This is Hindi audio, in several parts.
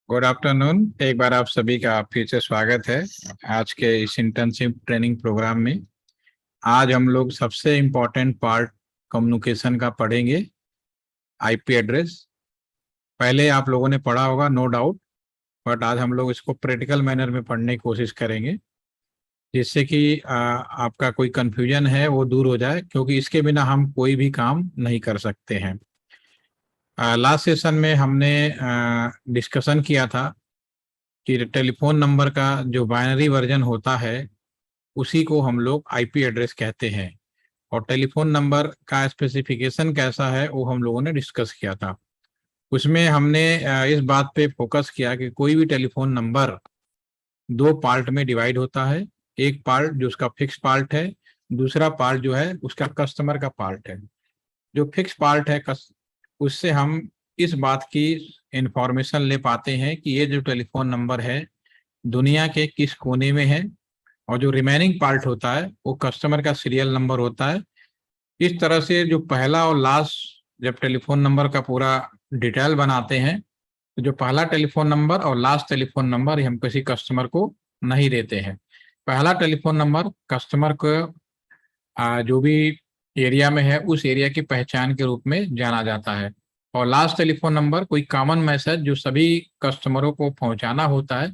Good afternoon. एक बार आप सभी का फिर से स्वागत है आज के इस इंटर्नशिप ट्रेनिंग प्रोग्राम में। आज हम लोग सबसे इम्पोर्टेंट पार्ट कम्युनिकेशन का पढ़ेंगे, आईपी एड्रेस। पहले आप लोगों ने पढ़ा होगा, नो डाउट, बट आज हम लोग इसको प्रैक्टिकल मैनर में पढ़ने की कोशिश करेंगे, जिससे कि आपका कोई कंफ्यूजन है वो दूर हो जाए, क्योंकि इसके बिना हम कोई भी काम नहीं कर सकते हैं। लास्ट सेशन में हमने डिस्कशन किया था कि टेलीफोन नंबर का जो बाइनरी वर्जन होता है उसी को हम लोग आईपी एड्रेस कहते हैं, और टेलीफोन नंबर का स्पेसिफिकेशन कैसा है वो हम लोगों ने डिस्कस किया था। उसमें हमने इस बात पे फोकस किया कि कोई भी टेलीफोन नंबर दो पार्ट में डिवाइड होता है। एक पार्ट जो उसका फिक्स पार्ट है, दूसरा पार्ट जो है उसका कस्टमर का पार्ट है। जो फिक्स पार्ट है उससे हम इस बात की इंफॉर्मेशन ले पाते हैं कि ये जो टेलीफोन नंबर है दुनिया के किस कोने में है, और जो रिमेनिंग पार्ट होता है वो कस्टमर का सीरियल नंबर होता है। इस तरह से जो पहला और लास्ट जब टेलीफोन नंबर का पूरा डिटेल बनाते हैं, तो जो पहला टेलीफोन नंबर और लास्ट टेलीफोन नंबर हम किसी कस्टमर को नहीं देते हैं। पहला टेलीफोन नंबर कस्टमर को जो भी एरिया में है उस एरिया की पहचान के रूप में जाना जाता है, और लास्ट टेलीफोन नंबर कोई कॉमन मैसेज जो सभी कस्टमरों को पहुंचाना होता है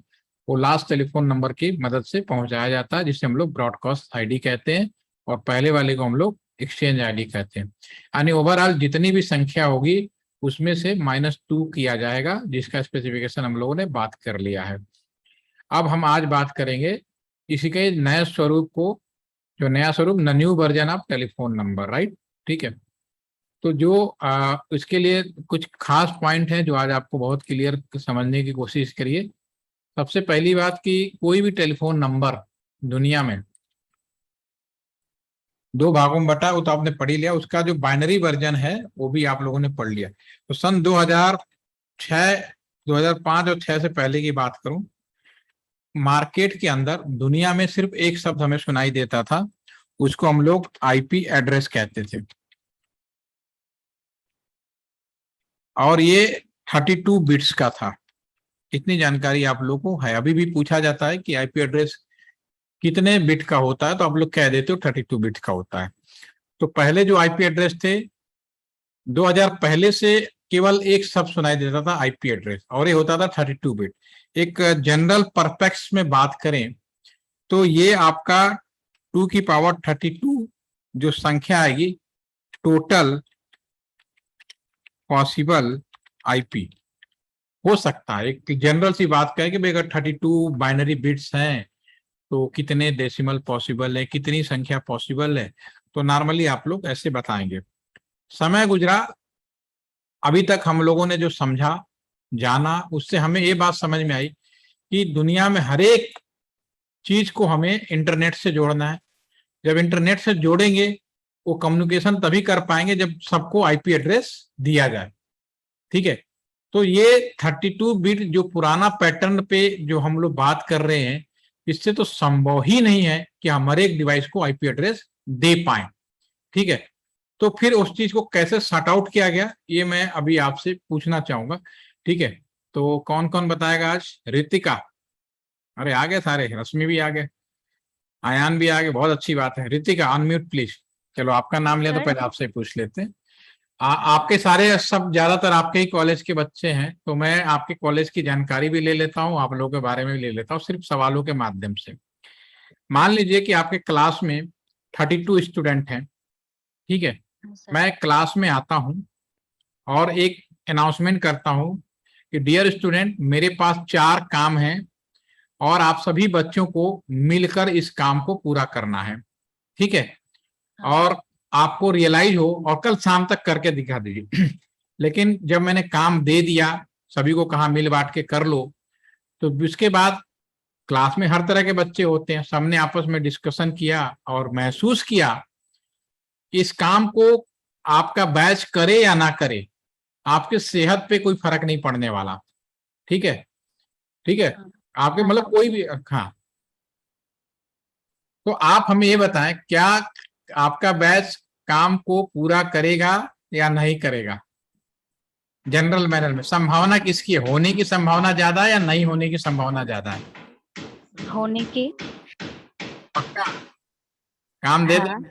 वो लास्ट टेलीफोन नंबर की मदद से पहुंचाया जाता है, जिसे हम लोग ब्रॉडकास्ट आईडी कहते हैं, और पहले वाले को हम लोग एक्सचेंज आईडी कहते हैं। यानी ओवरऑल जितनी भी संख्या होगी उसमें से -2 किया जाएगा, जिसका स्पेसिफिकेशन हम लोगों ने बात कर लिया है। अब हम आज बात करेंगे इसी के नए स्वरूप को, जो नया स्वरूप the new version of telephone number, right. ठीक है। तो जो इसके लिए कुछ खास पॉइंट है जो आज आपको बहुत क्लियर समझने की कोशिश करिए। सबसे पहली बात कि कोई भी टेलीफोन नंबर दुनिया में दो भागों में बटा, वो तो आपने पढ़ ही लिया। उसका जो बाइनरी वर्जन है वो भी आप लोगों ने पढ़ लिया। तो सन 2006, 2005 और 6 से पहले की बात करूं, मार्केट के अंदर दुनिया में सिर्फ एक शब्द हमें सुनाई देता था, उसको हम लोग आईपी एड्रेस कहते थे, और ये 32 बिट्स का था। इतनी जानकारी आप लोगों को है। अभी भी पूछा जाता है कि आईपी एड्रेस कितने बिट का होता है, तो आप लोग कह देते हो 32 बिट का होता है। तो पहले जो आईपी एड्रेस थे 2000 पहले से केवल एक शब्द सुनाई देता था, आईपी एड्रेस, और ये होता था 32 बिट। एक जनरल परपेक्स में बात करें तो ये आपका 2 की पावर 32 जो संख्या आएगी, टोटल पॉसिबल आईपी हो सकता है। एक जनरल सी बात कहें कि भाई अगर 32 बाइनरी बिट्स हैं तो कितने डेसिमल पॉसिबल है, कितनी संख्या पॉसिबल है, तो नॉर्मली आप लोग ऐसे बताएंगे। समय गुजरा, अभी तक हम लोगों ने जो समझा जाना उससे हमें ये बात समझ में आई कि दुनिया में हर एक चीज को हमें इंटरनेट से जोड़ना है। जब इंटरनेट से जोड़ेंगे वो कम्युनिकेशन तभी कर पाएंगे जब सबको आईपी एड्रेस दिया जाए। ठीक है। तो ये 32 बिट जो पुराना पैटर्न पे जो हम लोग बात कर रहे हैं, इससे तो संभव ही नहीं है कि हम हर एक डिवाइस को आईपी एड्रेस दे पाए। ठीक है। तो फिर उस चीज को कैसे सॉर्ट आउट किया गया ये मैं अभी आपसे पूछना चाहूंगा। ठीक है। तो कौन कौन बताएगा आज? रितिका, अरे आ गए सारे, रश्मि भी आ गए, आयान भी आ गए, बहुत अच्छी बात है। Ritika unmute please. चलो आपका नाम लिया तो सर। पहले आपसे पूछ लेते हैं। आपके सारे सब ज्यादातर आपके ही कॉलेज के बच्चे हैं, तो मैं आपके कॉलेज की जानकारी भी ले लेता हूँ, आप लोगों के बारे में भी ले लेता हूँ, सिर्फ सवालों के माध्यम से। मान लीजिए कि आपके क्लास में 32 स्टूडेंट हैं। ठीक है। हाँ सर। मैं क्लास में आता हूँ और एक अनाउंसमेंट करता हूँ कि डियर स्टूडेंट, मेरे पास 4 काम हैं और आप सभी बच्चों को मिलकर इस काम को पूरा करना है। ठीक है। हाँ और सर। आपको रियलाइज हो और कल शाम तक करके दिखा दीजिए। लेकिन जब मैंने काम दे दिया, सभी को कहा मिल बांट के कर लो, तो उसके बाद क्लास में हर तरह के बच्चे होते हैं, सबने आपस में डिस्कशन किया और महसूस किया कि इस काम को आपका बैच करे या ना करे, आपके सेहत पे कोई फर्क नहीं पड़ने वाला। ठीक है। ठीक है। हाँ। आपके हाँ मतलब सर। कोई भी, हाँ। तो आप हमें ये बताएं, क्या आपका बैच काम को पूरा करेगा या नहीं करेगा? जनरल मैनर में संभावना किसकी है, होने की संभावना ज्यादा है या नहीं होने की संभावना ज्यादा है? होने की। पक्का? काम दे दे। हाँ।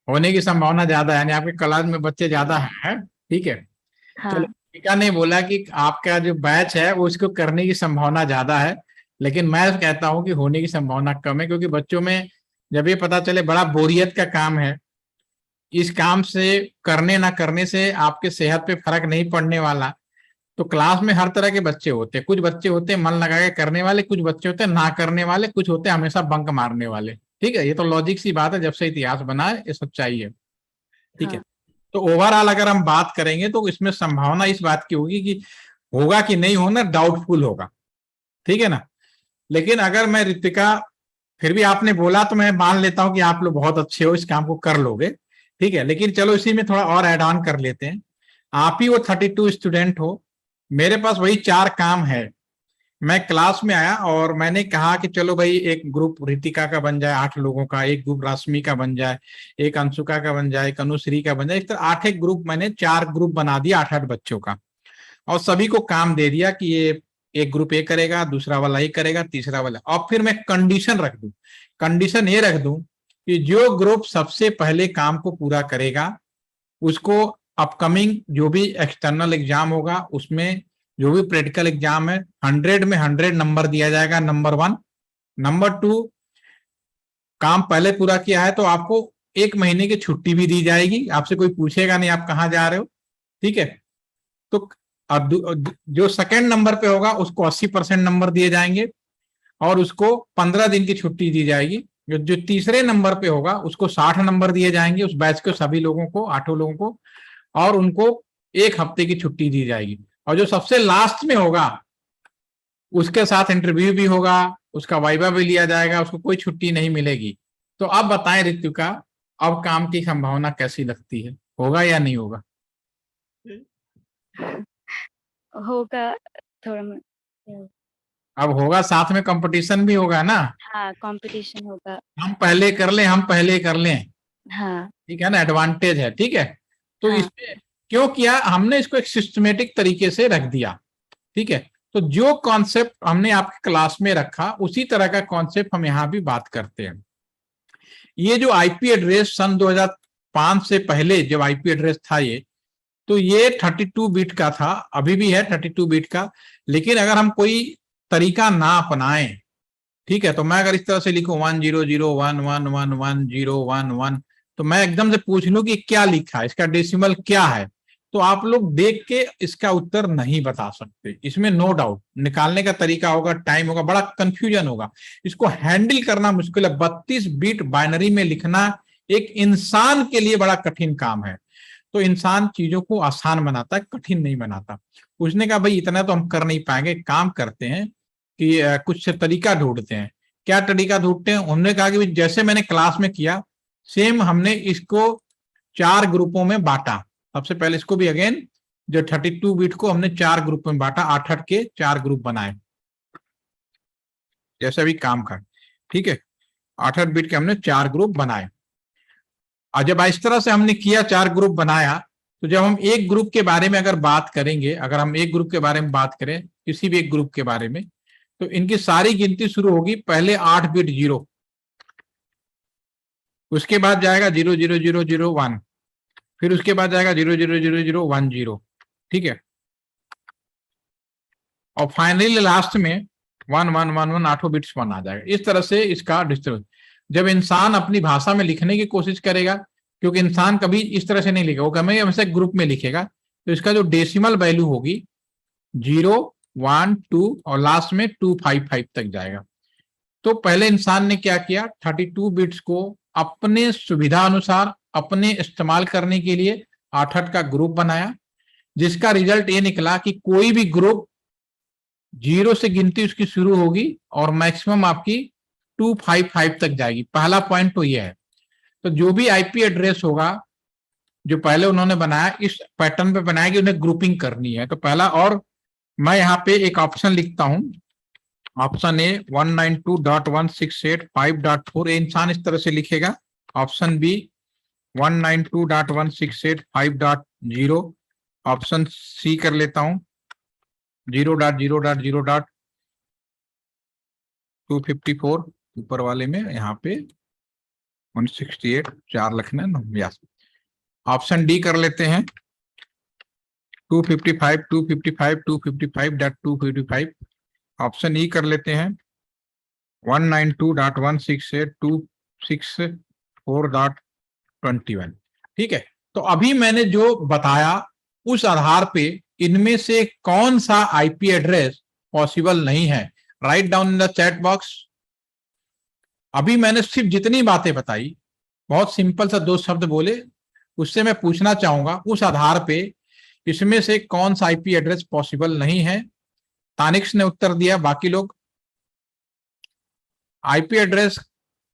होने की संभावना ज्यादा है, यानी आपके क्लास में बच्चे ज्यादा हैं, ठीक है। चलो, हाँ। टीका ने बोला कि आपका जो बैच है वो इसको करने की संभावना ज्यादा है, लेकिन मैं कहता हूं कि होने की संभावना कम है, क्योंकि बच्चों में जब ये पता चले बड़ा बोरियत का काम है, इस काम से करने ना करने से आपके सेहत पे फर्क नहीं पड़ने वाला, तो क्लास में हर तरह के बच्चे होते हैं। कुछ बच्चे होते हैं मन लगा के करने वाले, कुछ बच्चे होते हैं ना करने वाले, कुछ होते हैं हमेशा बंक मारने वाले। ठीक है, ये तो लॉजिक सी बात है, जब से इतिहास बना है ये सच्चाई है। ठीक है, हाँ। तो ओवरऑल अगर हम बात करेंगे तो इसमें संभावना इस बात की होगी कि होगा कि नहीं होना, डाउटफुल होगा। ठीक है ना। लेकिन अगर मैं ऋतिका, फिर भी आपने बोला तो मैं मान लेता हूं कि आप लोग बहुत अच्छे हो, इस काम को कर लोगे। ठीक है, लेकिन चलो इसी में थोड़ा और ऐड ऑन कर लेते हैं। आप ही वो 32 स्टूडेंट हो, मेरे पास वही 4 काम है। मैं क्लास में आया और मैंने कहा कि चलो भाई एक ग्रुप ऋतिका का बन जाए 8 लोगों का, एक ग्रुप रश्मि का बन जाए, एक अंशुका का बन जाए, एक अनुश्री का बन जाए। इस तरह 8 एक ग्रुप, मैंने 4 ग्रुप बना दिया 8-8 बच्चों का, और सभी को काम दे दिया कि ये एक ग्रुप ए करेगा, दूसरा वाला ये करेगा, तीसरा वाला। और फिर मैं कंडीशन रख दूं, कंडीशन ये रख दूं कि जो ग्रुप सबसे पहले काम को पूरा करेगा उसको अपकमिंग जो भी एक्सटर्नल एग्जाम होगा उसमें, जो भी प्रैक्टिकल एग्जाम है, 100 में 100 नंबर दिया जाएगा, नंबर 1। नंबर 2, काम पहले पूरा किया है तो आपको 1 महीने की छुट्टी भी दी जाएगी, आपसे कोई पूछेगा नहीं आप कहाँ जा रहे हो। ठीक है, तो अब जो सेकंड नंबर पे होगा उसको 80% नंबर दिए जाएंगे और उसको 15 दिन की छुट्टी दी जाएगी। जो तीसरे नंबर पे होगा उसको 60 नंबर दिए जाएंगे, उस बैच के सभी लोगों को, 8 लोगों को, और उनको 1 हफ्ते की छुट्टी दी जाएगी। और जो सबसे लास्ट में होगा उसके साथ इंटरव्यू भी होगा, उसका वाइवा भी लिया जाएगा, उसको कोई छुट्टी नहीं मिलेगी। तो अब बताएं ऋतिका, अब काम की संभावना कैसी लगती है, होगा या नहीं होगा? होगा थोड़ा अब होगा, साथ में कंपटीशन भी होगा ना। हाँ, कंपटीशन होगा। हम पहले कर लें, हम पहले कर लें, हाँ। ठीक है ना, एडवांटेज है। ठीक है, तो हाँ। इसमें क्यों किया हमने इसको, एक सिस्टमेटिक तरीके से रख दिया। ठीक है, तो जो कॉन्सेप्ट हमने आपके क्लास में रखा उसी तरह का कॉन्सेप्ट हम यहाँ भी बात करते हैं। ये जो आईपी एड्रेस सन 2005 से पहले जब आईपी एड्रेस था ये, तो ये 32 बिट का था, अभी भी है 32 बिट का। लेकिन अगर हम कोई तरीका ना अपनाएं, ठीक है, तो मैं अगर इस तरह से लिखूं 10011111011, तो मैं एकदम से पूछ लूं कि क्या लिखा है, इसका डेसिमल क्या है, तो आप लोग देख के इसका उत्तर नहीं बता सकते। इसमें नो डाउट निकालने का तरीका होगा, टाइम होगा, बड़ा कंफ्यूजन होगा, इसको हैंडल करना मुश्किल है। 32 बिट बाइनरी में लिखना एक इंसान के लिए बड़ा कठिन काम है। तो इंसान चीजों को आसान बनाता है, कठिन नहीं बनाता। उसने कहा भाई इतना तो हम कर नहीं पाएंगे, काम करते हैं कि कुछ तरीका ढूंढते हैं। क्या तरीका ढूंढते हैं? उन्होंने कहा कि जैसे मैंने क्लास में किया सेम हमने इसको 4 ग्रुपों में बांटा। सबसे पहले इसको भी अगेन, जो 32 बिट को हमने 4 ग्रुप में बांटा, 8-8 के 4 ग्रुप बनाए, जैसे भी काम कर। ठीक है, 8-8 बिट के हमने 4 ग्रुप बनाए। और जब इस तरह से हमने किया, 4 ग्रुप बनाया, तो जब हम एक ग्रुप के बारे में अगर बात करेंगे, अगर हम एक ग्रुप के बारे में बात करें, किसी भी एक ग्रुप के बारे में, तो इनकी सारी गिनती शुरू होगी पहले 8 बिट 0, उसके बाद जाएगा 00001, फिर उसके बाद जाएगा 0000010। ठीक है, और फाइनली लास्ट में 1111 8 बिट्स 1 आ जाएगा। इस तरह से इसका डिस्ट्रीब्यूशन, जब इंसान अपनी भाषा में लिखने की कोशिश करेगा, क्योंकि इंसान कभी इस तरह से नहीं लिखेगा, वो हमेशा ग्रुप में लिखेगा, तो इसका जो डेसिमल वैल्यू होगी 0 1 2 और लास्ट में 255 तक जाएगा। तो पहले इंसान ने क्या किया, 32 बिट्स को अपने सुविधा अनुसार अपने इस्तेमाल करने के लिए 8-8 का ग्रुप बनाया, जिसका रिजल्ट ये निकला कि कोई भी ग्रुप 0 से गिनती उसकी शुरू होगी और मैक्सिमम आपकी 255 तक जाएगी। पहला पॉइंट तो ये है। तो जो भी आईपी एड्रेस होगा जो पहले उन्होंने बनाया, इस पैटर्न पे बनाया कि उन्हें ग्रुपिंग करनी है। तो पहला, और मैं यहाँ पे एक ऑप्शन लिखता हूं, ऑप्शन ए 192.168.5.4, इंसान इस तरह से लिखेगा। ऑप्शन बी 192.168.5.0 ऑप्शन सी कर लेता हूं। 0.0.0.254 ऊपर वाले में यहाँ पे 168 4 लिखना है ना। यस, ऑप्शन डी कर लेते हैं। 255 255 255.255। ऑप्शन ई कर लेते हैं 192.168.264.21। ठीक है, तो अभी मैंने जो बताया उस आधार पे इनमें से कौन सा आईपी एड्रेस पॉसिबल नहीं है, right down in the chat box. अभी मैंने सिर्फ जितनी बातें बताई, बहुत सिंपल सा 2 शब्द बोले, उससे मैं पूछना चाहूंगा उस आधार पे इसमें से कौन सा आईपी एड्रेस पॉसिबल नहीं है। तानिक्स ने उत्तर दिया, बाकी लोग। आईपी एड्रेस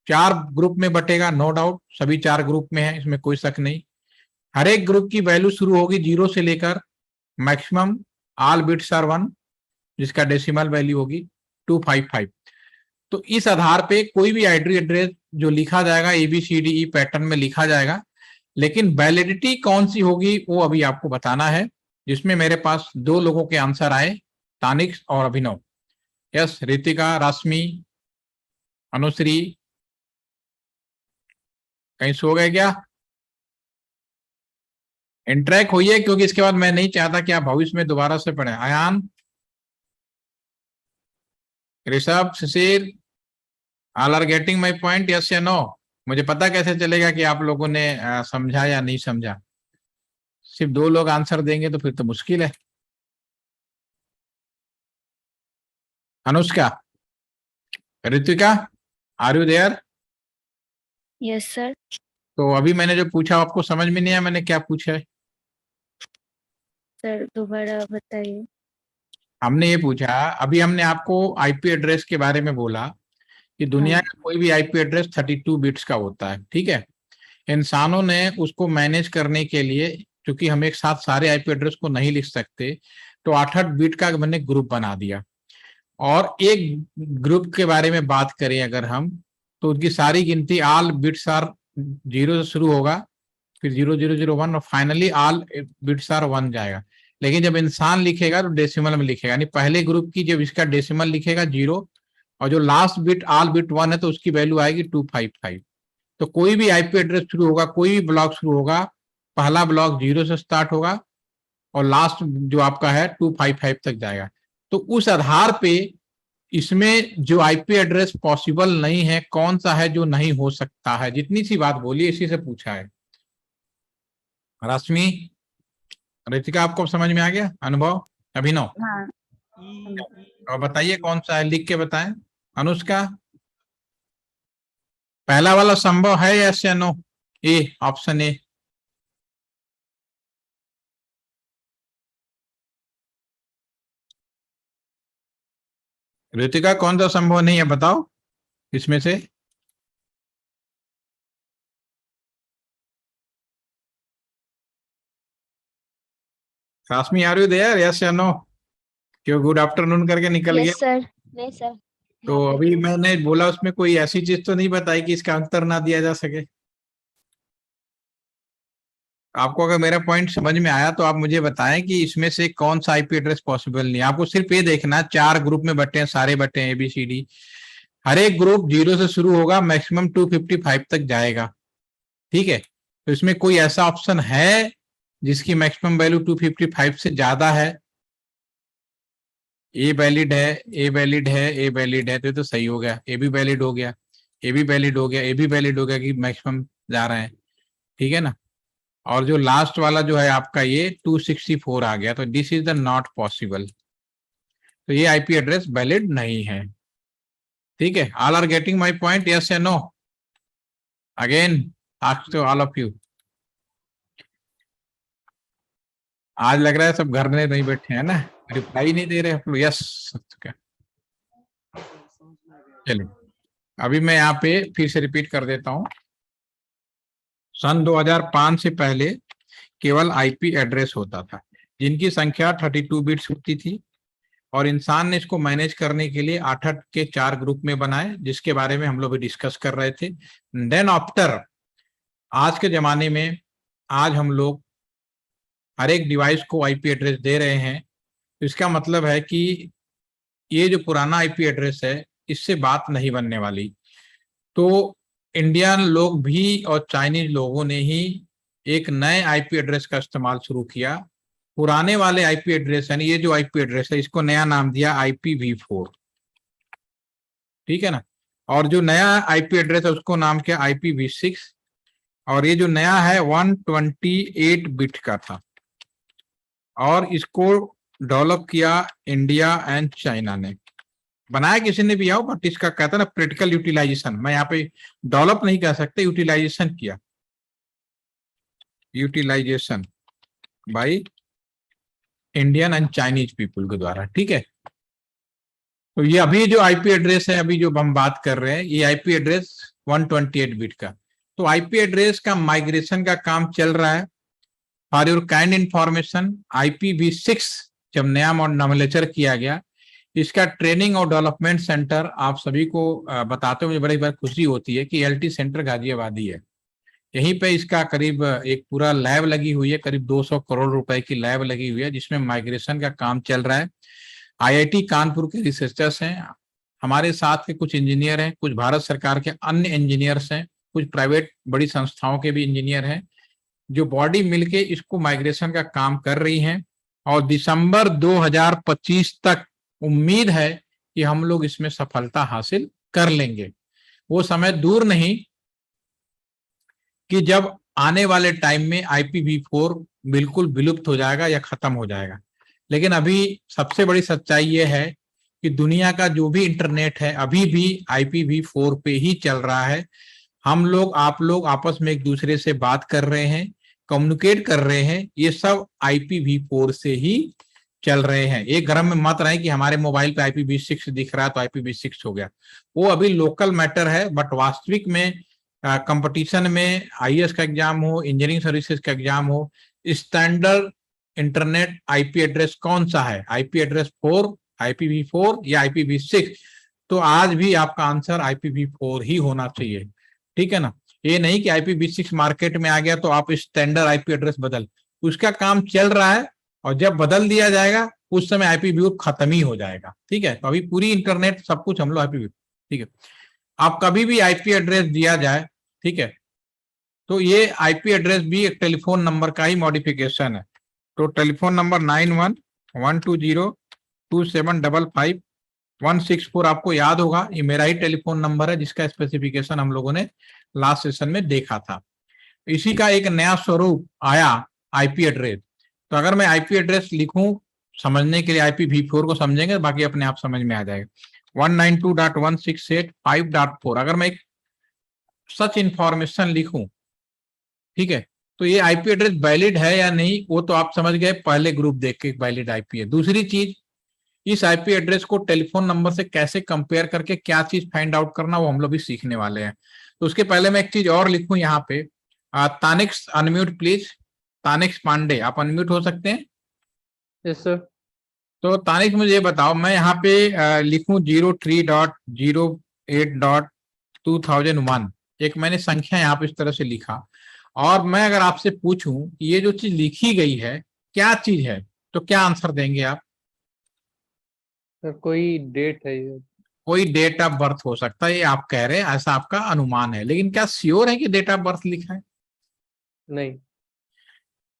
4 ग्रुप में बटेगा, नो डाउट, सभी 4 ग्रुप में है, इसमें कोई शक नहीं। हर एक ग्रुप की वैल्यू शुरू होगी 0 से लेकर मैक्सिमम ऑल बिट्स आर 1, जिसका डेसिमल वैल्यू होगी 255। तो इस आधार पे कोई भी आईपी एड्रेस जो लिखा जाएगा ABCDE पैटर्न में लिखा जाएगा, लेकिन वैलिडिटी कौन सी होगी वो अभी आपको बताना है। जिसमें मेरे पास 2 लोगों के आंसर आए, तानिक्स और अभिनव। यस, रितिका, रश्मि, अनुश्री, कहीं सो गए क्या? इंटरेक्ट होइए, क्योंकि इसके बाद मैं नहीं चाहता कि आप भविष्य में दोबारा से पढ़ें। Ayaan, Rishabh, Shishir, all are getting my point, yes या नो? मुझे पता कैसे चलेगा कि आप लोगों ने समझा या नहीं समझा? सिर्फ 2 लोग आंसर देंगे तो फिर तो मुश्किल है। Anushka, Ritika, are you there? Yes sir. तो अभी मैंने जो पूछा आपको समझ में नहीं आया मैंने क्या पूछा है? सर दोबारा बताइए। हमने ये पूछा, अभी हमने आपको आईपी एड्रेस के बारे में बोला कि दुनिया हाँ। का कोई भी आईपी एड्रेस 32 बिट्स का होता है। ठीक है, इंसानों ने उसको मैनेज करने के लिए, क्योंकि हम एक साथ सारे आईपी एड्रेस को नहीं लिख सकते, तो 8-8 बिट का मैंने ग्रुप बना दिया। और एक ग्रुप के बारे में बात करें अगर हम, तो उनकी सारी गिनती ऑल बिट्स आर 0 से शुरू होगा, फिर 0001 और फाइनली ऑल बिट्स आर 1 जाएगा। लेकिन जब इंसान लिखेगा तो डेसिमल में लिखेगा, यानी पहले ग्रुप की जब इसका डेसिमल लिखेगा 0, और जो लास्ट बिट ऑल बिट 1 है तो उसकी वैल्यू आएगी 255। तो कोई भी आईपी एड्रेस शुरू होगा, कोई भी ब्लॉक शुरू होगा, पहला ब्लॉक 0 से स्टार्ट होगा और लास्ट जो आपका है 255 तक जाएगा। तो उस आधार पे इसमें जो आईपी एड्रेस पॉसिबल नहीं है, कौन सा है जो नहीं हो सकता है, जितनी सी बात बोली इसी से पूछा है। रश्मि, रितिका, आपको समझ में आ गया? अनुभव, अभिनव? हाँ। और बताइए कौन सा है, लिख के बताएं। अनुष्का, पहला वाला संभव है यस या no? A, option A. Ritika, कौन सा संभव नहीं है बताओ इसमें से? Rashmi, are you there, yes या नो? क्यों गुड आफ्टरनून करके निकल गया? Yes sir. नहीं सर। तो अभी मैंने बोला उसमें कोई ऐसी चीज तो नहीं बताई कि इसका उत्तर ना दिया जा सके। आपको अगर मेरा पॉइंट समझ में आया तो आप मुझे बताएं कि इसमें से कौन सा आईपी एड्रेस पॉसिबल नहीं है। आपको सिर्फ ये देखना, 4 ग्रुप में बटे हैं, सारे बटे हैं ABCD, हर एक ग्रुप 0 से शुरू होगा, मैक्सिमम 255 तक जाएगा। ठीक है, तो इसमें कोई ऐसा ऑप्शन है जिसकी मैक्सिमम वैल्यू 255 से ज्यादा है? ए वैलिड है, ए वैलिड है, ए वैलिड है, तो ये तो सही हो गया। ए भी वैलिड हो गया, ए भी वैलिड हो गया, ए भी वैलिड हो गया कि मैक्सिमम जा रहे हैं। ठीक है ना? और जो लास्ट वाला जो है आपका ये 264 आ गया, तो this is the not possible. तो ये आईपी एड्रेस वैलिड नहीं है। ठीक है, all are getting my point, yes या no? Again ask to all of you. आज लग रहा है सब घर में नहीं बैठे हैं ना, रिप्लाई नहीं दे रहे। यस, चलिए अभी मैं यहाँ पे फिर से रिपीट कर देता हूँ। सन 2005 से पहले केवल आईपी एड्रेस होता था जिनकी संख्या 32 बिट्स होती थी, और इंसान ने इसको मैनेज करने के लिए 8-8 के 4 ग्रुप में बनाए, जिसके बारे में हम लोग भी डिस्कस कर रहे थे। देन आफ्टर आज के जमाने में आज हम लोग हर एक डिवाइस को आईपी एड्रेस दे रहे हैं। तो इसका मतलब है कि ये जो पुराना आईपी एड्रेस है इससे बात नहीं बनने वाली। तो इंडियन लोग भी और चाइनीज लोगों ने ही एक नए आईपी एड्रेस का इस्तेमाल शुरू किया। पुराने वाले आईपी एड्रेस यानी ये जो आईपी एड्रेस है इसको नया नाम दिया IPv4, ठीक है ना। और जो नया आईपी एड्रेस है उसको नाम किया IPv6। और ये जो नया है 128 बिट का था और इसको डेवलप किया इंडिया एंड चाइना ने। बनाया किसी ने भी आओ, बट इसका कहता है ना प्रैक्टिकल यूटिलाइजेशन, मैं यहाँ पे डेवलप नहीं कह सकते, यूटिलाइजेशन किया, utilization by Indian and Chinese people के द्वारा, ठीक है। तो ये अभी जो आईपी एड्रेस है, अभी जो हम बात कर रहे हैं, ये आईपी एड्रेस 128 बिट का। तो आईपी एड्रेस का माइग्रेशन का काम चल रहा है। For your kind information, IPv6 जब नया नॉमिनेचर किया गया, इसका ट्रेनिंग और डेवलपमेंट सेंटर आप सभी को बताते हुए मुझे बड़ी बार खुशी होती है कि LT सेंटर गाजियाबादी है। यहीं पे इसका करीब एक पूरा लैब लगी हुई है, करीब 200 करोड़ रुपए की लैब लगी हुई है जिसमें माइग्रेशन का काम चल रहा है। IIT कानपुर के रिसर्चर्स हैं, हमारे साथ के कुछ इंजीनियर हैं, कुछ भारत सरकार के अन्य इंजीनियर्स हैं, कुछ प्राइवेट बड़ी संस्थाओं के भी इंजीनियर हैं, जो बॉडी मिलके इसको माइग्रेशन का काम कर रही हैं। और दिसंबर 2025 तक उम्मीद है कि हम लोग इसमें सफलता हासिल कर लेंगे। वो समय दूर नहीं कि जब आने वाले टाइम में IPv4 बिल्कुल विलुप्त हो जाएगा या खत्म हो जाएगा। लेकिन अभी सबसे बड़ी सच्चाई ये है कि दुनिया का जो भी इंटरनेट है अभी भी IPv4 पे ही चल रहा है। हम लोग, आप लोग आपस में एक दूसरे से बात कर रहे हैं, कम्युनिकेट कर रहे हैं, ये सब IPv4 से ही चल रहे हैं। एक भ्रम में मत रहे कि हमारे मोबाइल पे IPv6 दिख रहा है तो IPv6 हो गया, वो अभी लोकल मैटर है। बट वास्तविक में कंपटीशन में IAS का एग्जाम हो, इंजीनियरिंग सर्विसेज का एग्जाम हो, स्टैंडर्ड इंटरनेट आईपी एड्रेस कौन सा है, आईपी एड्रेस 4, IPv4 या IPv6, तो आज भी आपका आंसर IPv4 ही होना चाहिए, ठीक है ना। ये नहीं कि IPv6 मार्केट में आ गया तो आप स्टैंडर्ड आईपी एड्रेस बदल, उसका काम चल रहा है और जब बदल दिया जाएगा उस समय IPv4 खत्म ही हो जाएगा, ठीक है। तो अभी पूरी इंटरनेट सब कुछ हम लोग IPv4, ठीक है। आप कभी भी आईपी एड्रेस दिया जाए, ठीक है, तो ये आईपी एड्रेस भी एक टेलीफोन नंबर का ही मॉडिफिकेशन है। तो टेलीफोन नंबर 911202755164 आपको याद होगा, ये मेरा ही टेलीफोन नंबर है जिसका स्पेसिफिकेशन हम लोगों ने लास्ट सेशन में देखा था। इसी का एक नया स्वरूप आया आईपी एड्रेस। तो अगर मैं आईपी एड्रेस लिखूं, समझने के लिए IPv4 को समझेंगे, बाकी अपने आप समझ में आ जाएगा। 192.168.5.4 अगर मैं एक सच इंफॉर्मेशन लिखूं, ठीक है, तो ये आईपी एड्रेस वैलिड है या नहीं वो तो आप समझ गए, पहले ग्रुप देख के वैलिड आईपी है। दूसरी चीज, इस आईपी एड्रेस को टेलीफोन नंबर से कैसे कंपेयर करके क्या चीज फाइंड आउट करना, वो हम लोग भी सीखने वाले हैं। तो उसके पहले मैं एक चीज और लिखूं यहाँ पे, तानिक्स अनम्यूट प्लीज, तानिक्स पांडे आप अनम्यूट हो सकते हैं। Yes sir. तो तानिक्स मुझे ये बताओ, मैं यहाँ पे लिखूं 03.08.2001, एक मैंने संख्या यहाँ पे इस तरह से लिखा, और मैं अगर आपसे पूछूं ये जो चीज लिखी गई है क्या चीज है, तो क्या आंसर देंगे आप? सर कोई डेट है ये? कोई डेट ऑफ बर्थ हो सकता है, ये आप कह रहे हैं, ऐसा आपका अनुमान है, लेकिन क्या श्योर है कि डेट ऑफ बर्थ लिखा है? नहीं।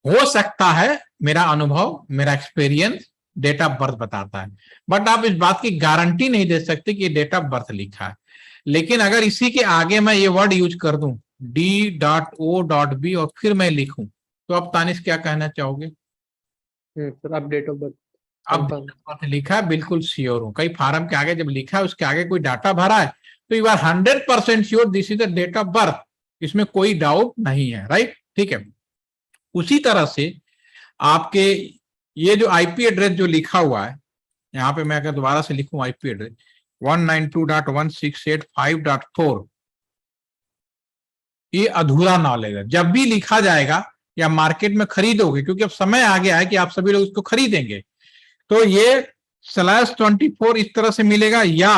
हो सकता है, मेरा अनुभव, मेरा एक्सपीरियंस डेट ऑफ बर्थ बताता है, बट आप इस बात की गारंटी नहीं दे सकते कि डेट ऑफ बर्थ लिखा है। लेकिन अगर इसी के आगे मैं ये वर्ड यूज कर दूं D.O.B और फिर मैं लिखूं, तो अब तानिश क्या कहना चाहोगे? सर अब डेट ऑफ बर्थ अब डेट ऑफ बर्थ लिखा है, बिल्कुल श्योर हूं। कई फार्म के आगे जब लिखा है उसके आगे कोई डाटा भरा है तो you are 100% sure this is the date of birth, इसमें कोई डाउट नहीं है, राइट, ठीक है। उसी तरह से आपके ये जो आईपी एड्रेस जो लिखा हुआ है, यहाँ पे मैं अगर दोबारा से लिखूं आईपी एड्रेस 192.168.5.4, ये अधूरा नॉलेज है। जब भी लिखा जाएगा या मार्केट में खरीदोगे, क्योंकि अब समय आ गया है कि आप सभी लोग इसको खरीदेंगे, तो ये /24 इस तरह से मिलेगा या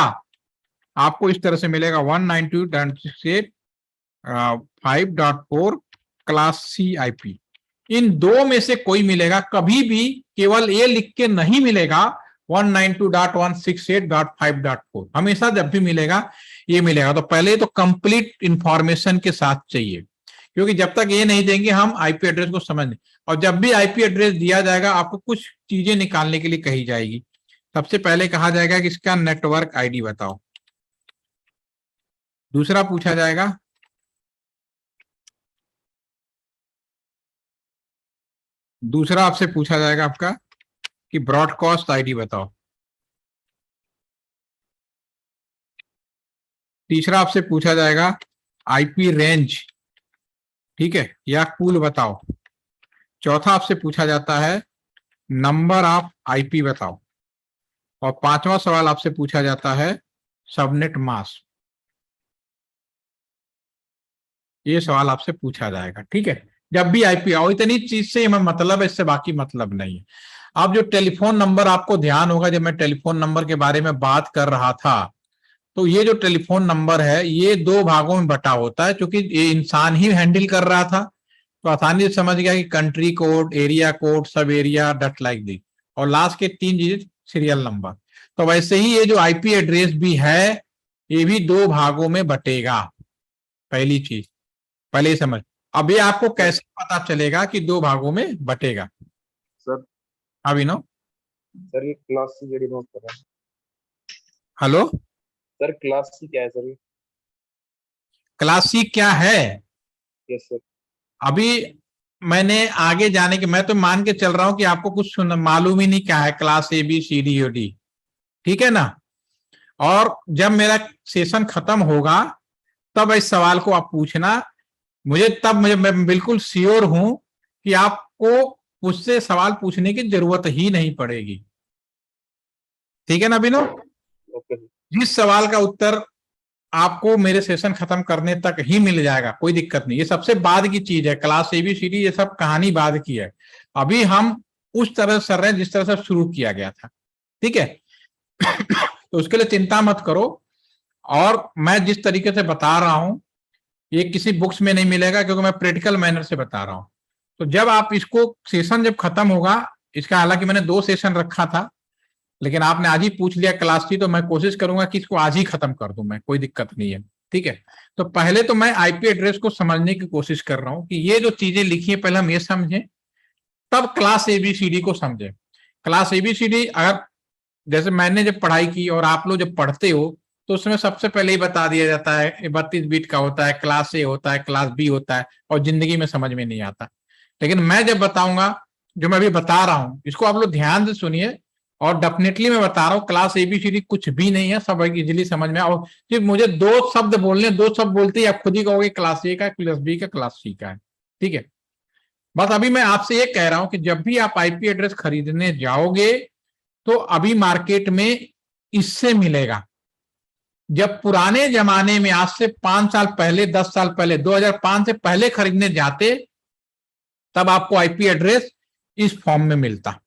आपको इस तरह से मिलेगा 192.168 5.4 क्लास सी आईपी, इन दो में से कोई मिलेगा। कभी भी केवल ये लिख के नहीं मिलेगा 192.168.5.4, हमेशा जब भी मिलेगा ये मिलेगा। तो पहले तो कंप्लीट इंफॉर्मेशन के साथ चाहिए, क्योंकि जब तक ये नहीं देंगे हम आईपी एड्रेस को समझ नहीं। और जब भी आईपी एड्रेस दिया जाएगा आपको कुछ चीजें निकालने के लिए कही जाएगी। सबसे पहले कहा जाएगा कि इसका नेटवर्क आईडी बताओ। दूसरा पूछा जाएगा आपसे पूछा जाएगा आपका कि ब्रॉडकास्ट आईडी बताओ। तीसरा आपसे पूछा जाएगा आईपी रेंज, ठीक है, या पूल बताओ। चौथा आपसे पूछा जाता है नंबर ऑफ आईपी बताओ। और पांचवा सवाल आपसे पूछा जाता है सबनेट मास्क। ये सवाल आपसे पूछा जाएगा, ठीक है, जब भी आईपी आओ। इतनी चीज से हमें मतलब है, इससे बाकी मतलब नहीं है। अब जो टेलीफोन नंबर, आपको ध्यान होगा जब मैं टेलीफोन नंबर के बारे में बात कर रहा था, तो ये जो टेलीफोन नंबर है ये दो भागों में बटा होता है, क्योंकि ये इंसान ही हैंडल कर रहा था, तो आसानी से समझ गया कि कंट्री कोड, एरिया कोड, सब एरिया, डट लाइक दिस, और लास्ट के 3 डिजिट सीरियल नंबर। तो वैसे ही ये जो आईपी एड्रेस भी है ये भी दो भागों में बटेगा। पहली चीज पहले ही समझ। अब ये आपको कैसे पता चलेगा कि दो भागों में बटेगा? सर अभिनव, सर ये क्लास सी जेडी नोट कर रहा है। हेलो, सर क्लास सी क्या है सर? क्लास सी क्या है? Yes sir. अभी मैंने आगे जाने के, मैं तो मान के चल रहा हूं कि आपको कुछ मालूम ही नहीं क्या है class A B C D O D, ठीक है ना। और जब मेरा सेशन खत्म होगा तब इस सवाल को आप पूछना मुझे, तब मैं बिल्कुल श्योर हूं कि आपको उससे सवाल पूछने की जरूरत ही नहीं पड़ेगी, ठीक है ना बिनो। ओके। जिस सवाल का उत्तर आपको मेरे सेशन खत्म करने तक ही मिल जाएगा, कोई दिक्कत नहीं। ये सबसे बाद की चीज है, क्लास एबीसीडी ये सब कहानी बाद की है। अभी हम उस तरह से रहे जिस तरह से शुरू किया गया था, ठीक है। तो उसके लिए चिंता मत करो। और मैं जिस तरीके से बता रहा हूं ये किसी बुक्स में नहीं मिलेगा, क्योंकि मैं प्रैक्टिकल मैनर से बता रहा हूं। तो जब आप इसको सेशन जब खत्म होगा, इसका हालांकि मैंने 2 सेशन रखा था, लेकिन आपने आज ही पूछ लिया क्लास थी, तो मैं कोशिश करूंगा कि इसको आज ही खत्म कर दूं मैं, कोई दिक्कत नहीं है, ठीक है। तो पहले तो मैं आईपी एड्रेस को समझने की कोशिश कर रहा हूं कि ये जो चीजें लिखी है पहले हम ये समझें, तब क्लास एबीसीडी को समझें। क्लास एबीसीडी अगर जैसे मैंने जब पढ़ाई की और आप लोग जब पढ़ते हो तो उसमें सबसे पहले ही बता दिया जाता है 32 बीट का होता है, क्लास ए होता है, क्लास बी होता है, और जिंदगी में समझ में नहीं आता। लेकिन मैं जब बताऊंगा, जो मैं अभी बता रहा हूं इसको आप लोग ध्यान से सुनिए, और डेफिनेटली मैं बता रहा हूँ क्लास एबीसीडी कुछ भी नहीं है, सब इजिली समझ में। और सिर्फ मुझे 2 शब्द बोलने, 2 शब्द बोलते ही आप खुद ही कहोगे क्लास ए का, क्लास बी का, क्लास सी का है, ठीक है। बस अभी मैं आपसे ये कह रहा हूं कि जब भी आप आईपी एड्रेस खरीदने जाओगे तो अभी मार्केट में इससे मिलेगा। जब पुराने जमाने में आज से 5 साल पहले, 10 साल पहले, 2005 से पहले खरीदने जाते, तब आपको आईपी एड्रेस इस फॉर्म में मिलता,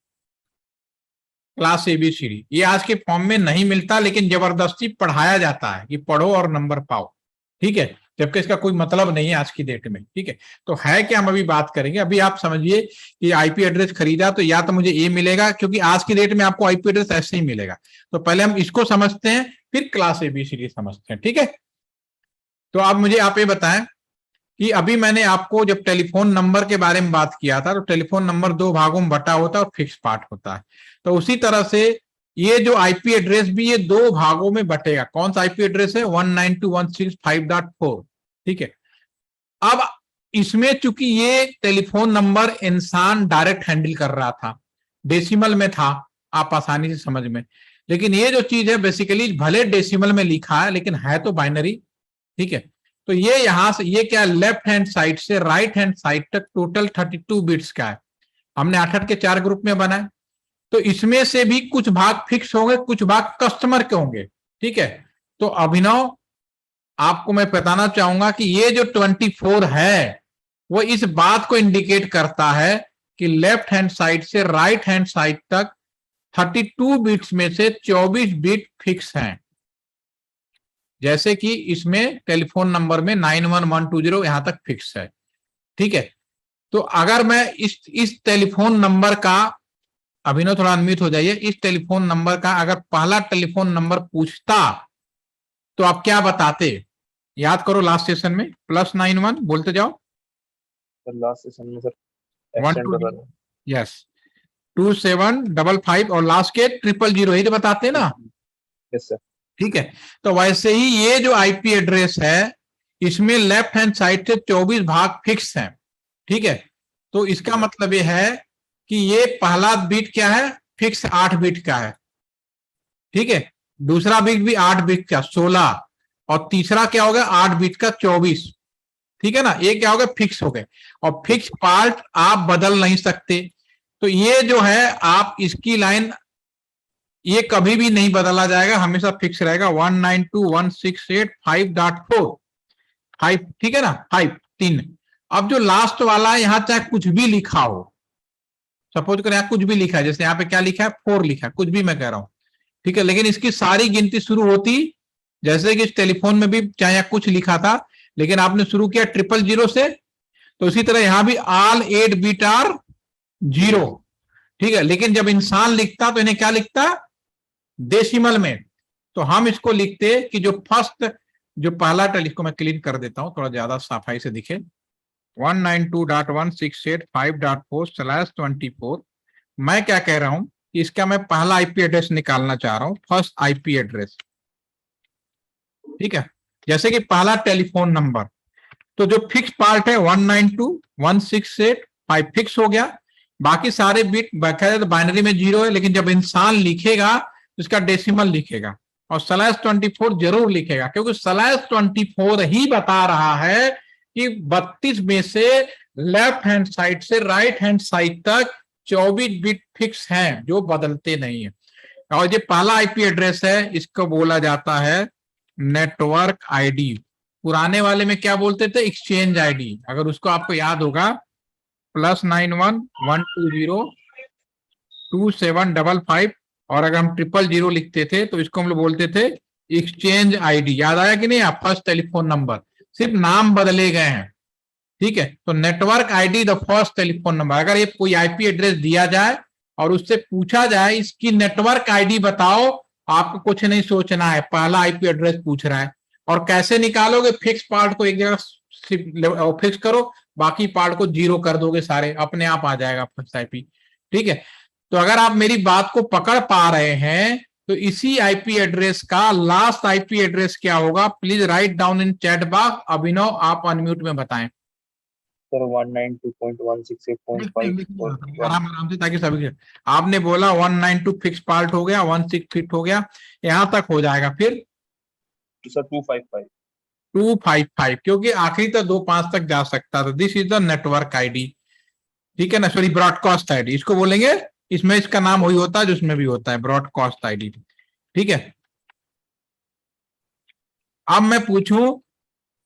क्लास एबीसीडी। ये आज के फॉर्म में नहीं मिलता, लेकिन जबरदस्ती पढ़ाया जाता है कि पढ़ो और नंबर पाओ, ठीक है, जबकि इसका कोई मतलब नहीं है आज की डेट में, ठीक है। तो है क्या, हम अभी बात करेंगे। अभी आप समझिए कि आईपी एड्रेस खरीदा तो या तो मुझे ये मिलेगा, क्योंकि आज की डेट में आपको आईपी एड्रेस ऐसे ही मिलेगा। तो पहले हम इसको समझते हैं, फिर क्लास एबीसीडी समझते हैं, ठीक है। तो अब मुझे आप ये बताएं कि अभी मैंने आपको जब टेलीफोन नंबर के बारे में बात किया था, तो टेलीफोन नंबर 2 भागों में बटा होता है और फिक्स पार्ट होता है। तो उसी तरह से ये जो आईपी एड्रेस भी ये 2 भागों में बटेगा। कौन सा आईपी एड्रेस है? 192.168.5.4, ठीक है। अब इसमें चूंकि ये टेलीफोन नंबर इंसान डायरेक्ट हैंडल कर रहा था, डेसिमल में था, आप आसानी से समझ में, लेकिन ये जो चीज है बेसिकली भले डेसिमल में लिखा है लेकिन है तो बाइनरी, ठीक है। तो ये यहां से ये क्या, लेफ्ट हैंड साइड से राइट हैंड साइड तक टोटल 32 बिट्स का है। हमने 8 के 4 ग्रुप में बनाए, तो इसमें से भी कुछ भाग फिक्स होंगे, कुछ भाग कस्टमर के होंगे, ठीक है। तो अभिनव आपको मैं बताना चाहूंगा कि ये जो 24 है वो इस बात को इंडिकेट करता है कि लेफ्ट हैंड साइड से राइट हैंड साइड तक 32 बिट्स में से 24 बिट फिक्स हैं। जैसे कि इसमें टेलीफोन नंबर में 91120 यहां तक फिक्स है, ठीक है। तो अगर मैं इस टेलीफोन नंबर का, अभिनव थोड़ा अनम्यूट हो जाइए, इस टेलीफोन नंबर का अगर पहला टेलीफोन नंबर पूछता तो आप क्या बताते? याद करो लास्ट सेशन में, +91 बोलते जाओ। सर लास्ट सेशन में सर 1 एक्सटेंड 2 बता रहे यस 2755 और लास्ट के 000 ही तो बताते ना, यस सर। ठीक है। तो वैसे ही ये जो आईपी एड्रेस है इसमें लेफ्ट हैंड साइड से 24 भाग फिक्स हैं, ठीक है। तो इसका मतलब ये है कि ये पहला बिट क्या है, फिक्स 8 बिट का है, ठीक है। दूसरा बिट भी 8 बिट का 16, और तीसरा क्या होगा 8 बिट का 24, ठीक है ना। ये क्या हो गया, फिक्स हो गए, और फिक्स पार्ट आप बदल नहीं सकते। तो ये जो है आप इसकी लाइन ये कभी भी नहीं बदला जाएगा, हमेशा फिक्स रहेगा 192.168.5.4 5, ठीक है ना, 5 3। अब जो लास्ट वाला है यहां चाहे कुछ भी लिखा हो, सपोज करें यहाँ कुछ भी लिखा है, जैसे यहाँ पे क्या लिखा है 4 लिखा है, कुछ भी मैं कह रहा हूं, ठीक है, लेकिन इसकी सारी गिनती शुरू होती जैसे कि इस टेलीफोन में भी चाहे यहाँ कुछ लिखा था लेकिन आपने शुरू किया 000 से, तो इसी तरह यहां भी ऑल 8 बीट आर 0, ठीक है। लेकिन जब इंसान लिखता तो इन्हें क्या लिखता, डेसिमल में। तो हम इसको लिखते कि जो फर्स्ट, जो पहला इसको मैं क्लीन कर देता हूं थोड़ा ज्यादा सफाई से दिखे, 192.168.5.4/24। मैं क्या कह रहा हूं कि इसका मैं पहला आईपी एड्रेस निकालना चाह रहा हूं, फर्स्ट आईपी एड्रेस, ठीक है। जैसे कि पहला टेलीफोन नंबर, तो जो फिक्स पार्ट है 192.168.5 फिक्स हो गया, बाकी सारे बिट बाकायदा बाइनरी में 0 है, लेकिन जब इंसान लिखेगा तो इसका डेसिमल लिखेगा और /24 जरूर लिखेगा, क्योंकि /24 ही बता रहा है कि 32 में से लेफ्ट हैंड साइड से राइट हैंड साइड तक 24 बिट फिक्स हैं जो बदलते नहीं है। और ये पहला आईपी एड्रेस है, इसको बोला जाता है नेटवर्क आईडी। पुराने वाले में क्या बोलते थे, एक्सचेंज आईडी, अगर उसको आपको याद होगा +91 120 2755, और अगर हम 000 लिखते थे तो इसको हम लोग बोलते थे एक्सचेंज आईडी। याद आया कि नहीं आप, फर्स्ट टेलीफोन नंबर, सिर्फ नाम बदले गए हैं, ठीक है। तो network ID the first telephone number, अगर ये कोई आईपी एड्रेस दिया जाए और उससे पूछा जाए इसकी नेटवर्क आईडी बताओ, आपको कुछ नहीं सोचना है, पहला आईपी एड्रेस पूछ रहा है। और कैसे निकालोगे, फिक्स पार्ट को एक जगह फिक्स करो, बाकी पार्ट को 0 कर दोगे, सारे अपने आप आ जाएगा फर्स्ट आईपी, ठीक है। तो अगर आप मेरी बात को पकड़ पा रहे हैं तो इसी आईपी एड्रेस का लास्ट आईपी एड्रेस क्या होगा, please write down in chat box. Abhinav आप अनम्यूट में बताएं सर 192.168.5 आराम से, ताकि सभी, आपने बोला 192 फिक्स पार्ट हो गया, 16 फिट हो गया, यहां तक हो जाएगा, फिर सर 255 255, क्योंकि आखिरी तक 25 तक जा सकता था। This is the network ID, ठीक है ना, सॉरी ब्रॉडकास्ट आईडी इसको बोलेंगे, इसमें इसका नाम वही होता है जो उसमें भी होता है, ब्रॉडकास्ट आईडी, ठीक है। अब मैं पूछूं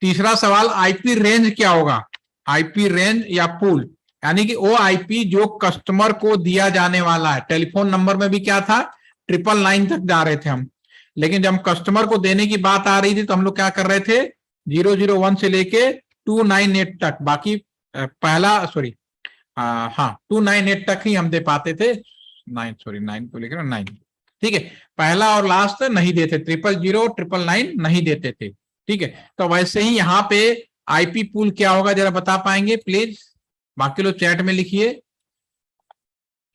तीसरा सवाल, आईपी रेंज क्या होगा, आईपी रेंज या पूल, यानी कि वो आईपी जो कस्टमर को दिया जाने वाला है। टेलीफोन नंबर में भी क्या था, 999 तक जा रहे थे हम, लेकिन जब कस्टमर को देने की बात आ रही थी तो हम लोग क्या कर रहे थे, 001 से लेके 298 तक, बाकी पहला सॉरी हाँ 298 तक ही हम दे पाते थे, 9 को लेकर 9, ठीक है। पहला और लास्ट नहीं देते, 000 999 नहीं देते थे, ठीक है। तो वैसे ही यहाँ पे आईपी पूल क्या होगा जरा बता पाएंगे प्लीज, बाकी लोग चैट में लिखिए।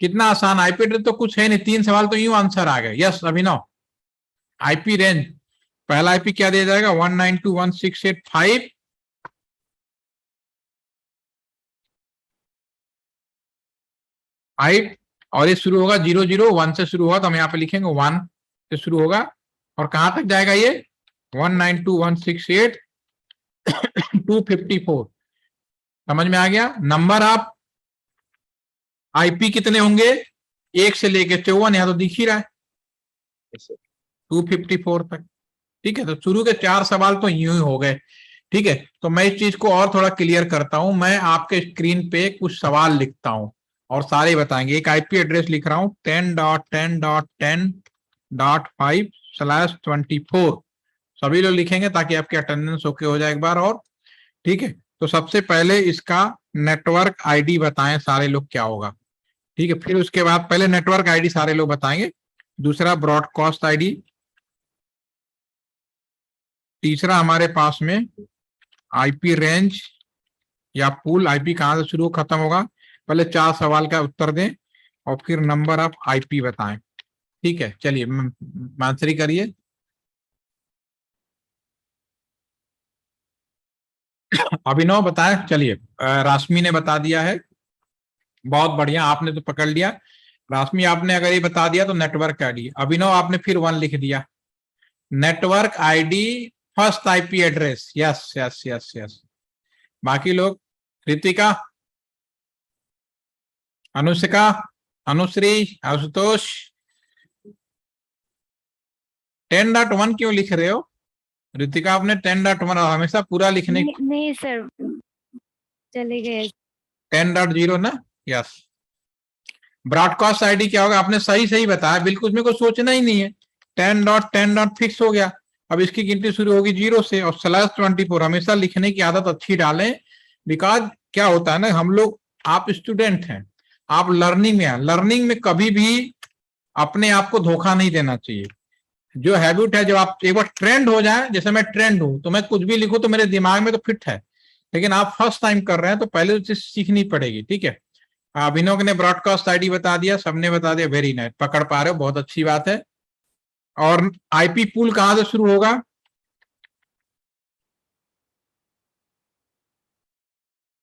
कितना आसान, आईपी एड्रेस तो कुछ है नहीं, 3 सवाल तो यूं आंसर आ गए। यस अभिनव, आईपी रेंज, पहला आईपी क्या दिया जाएगा 192.168.5 और ये शुरू होगा 001 से शुरू होगा, तो हम यहाँ पे लिखेंगे 1 से शुरू होगा, और कहां तक जाएगा ये 192.168.254। समझ में आ गया। नंबर आप आईपी कितने होंगे, 1 से लेके 54, यहां तो दिख ही रहा है 254 तक, ठीक है। तो शुरू के 4 सवाल तो यूं ही हो गए, ठीक है। तो मैं इस चीज को और थोड़ा क्लियर करता हूं, मैं आपके स्क्रीन पे कुछ सवाल लिखता हूं और सारे बताएंगे। एक आईपी एड्रेस लिख रहा हूं 10.10.10.5/24 सभी लोग लिखेंगे ताकि आपकी अटेंडेंस ओके हो जाए एक बार और। ठीक है, तो सबसे पहले इसका नेटवर्क आईडी बताएं सारे लोग क्या होगा। ठीक है, फिर उसके बाद पहले नेटवर्क आईडी सारे लोग बताएंगे, दूसरा ब्रॉडकास्ट आईडी, तीसरा हमारे पास में आईपी रेंज या पूल, आईपी कहां से शुरू खत्म होगा, पहले 4 सवाल का उत्तर दें और फिर नंबर ऑफ आईपी बताएं। ठीक है, चलिए मांसरी करिए। अभिनव बताएं। चलिए, राशमी ने बता दिया है, बहुत बढ़िया, आपने तो पकड़ लिया। राशमी आपने अगर ये बता दिया तो नेटवर्क आईडी। अभिनव आपने फिर 1 लिख दिया। Network ID first IP address, yes yes yes yes. बाकी लोग, रितिका, अनुष्का, अनुश्री, आशुतोष, 10.1 क्यों लिख रहे हो रितिका? आपने 10.1 हमेशा पूरा लिखने। नहीं सर, चले गए। 10.0 ना, यस। ब्रॉडकास्ट आईडी क्या होगा? आपने सही सही बताया, बिल्कुल मेरे को सोचना ही नहीं है। 10.10 फिक्स हो गया। अब इसकी गिनती शुरू होगी 0 से और /24। हमेशा लिखने की आदत अच्छी डालें, बिकॉज क्या होता है ना, हम लोग, आप स्टूडेंट हैं, आप लर्निंग में हैं, लर्निंग में कभी भी अपने आप को धोखा नहीं देना चाहिए। जो हैबिट है, जब आप एक बार ट्रेंड हो जाए, जैसे मैं ट्रेंड हूं तो मैं कुछ भी लिखूं तो मेरे दिमाग में तो फिट है, लेकिन आप फर्स्ट टाइम कर रहे हैं तो पहले तो चीज सीखनी पड़ेगी। ठीक है, अभिनव ने ब्रॉडकास्ट आईडी बता दिया, सबने बता दिया, वेरी नाइस, पकड़ पा रहे हो, बहुत अच्छी बात है। और आईपी पूल कहां से शुरू होगा?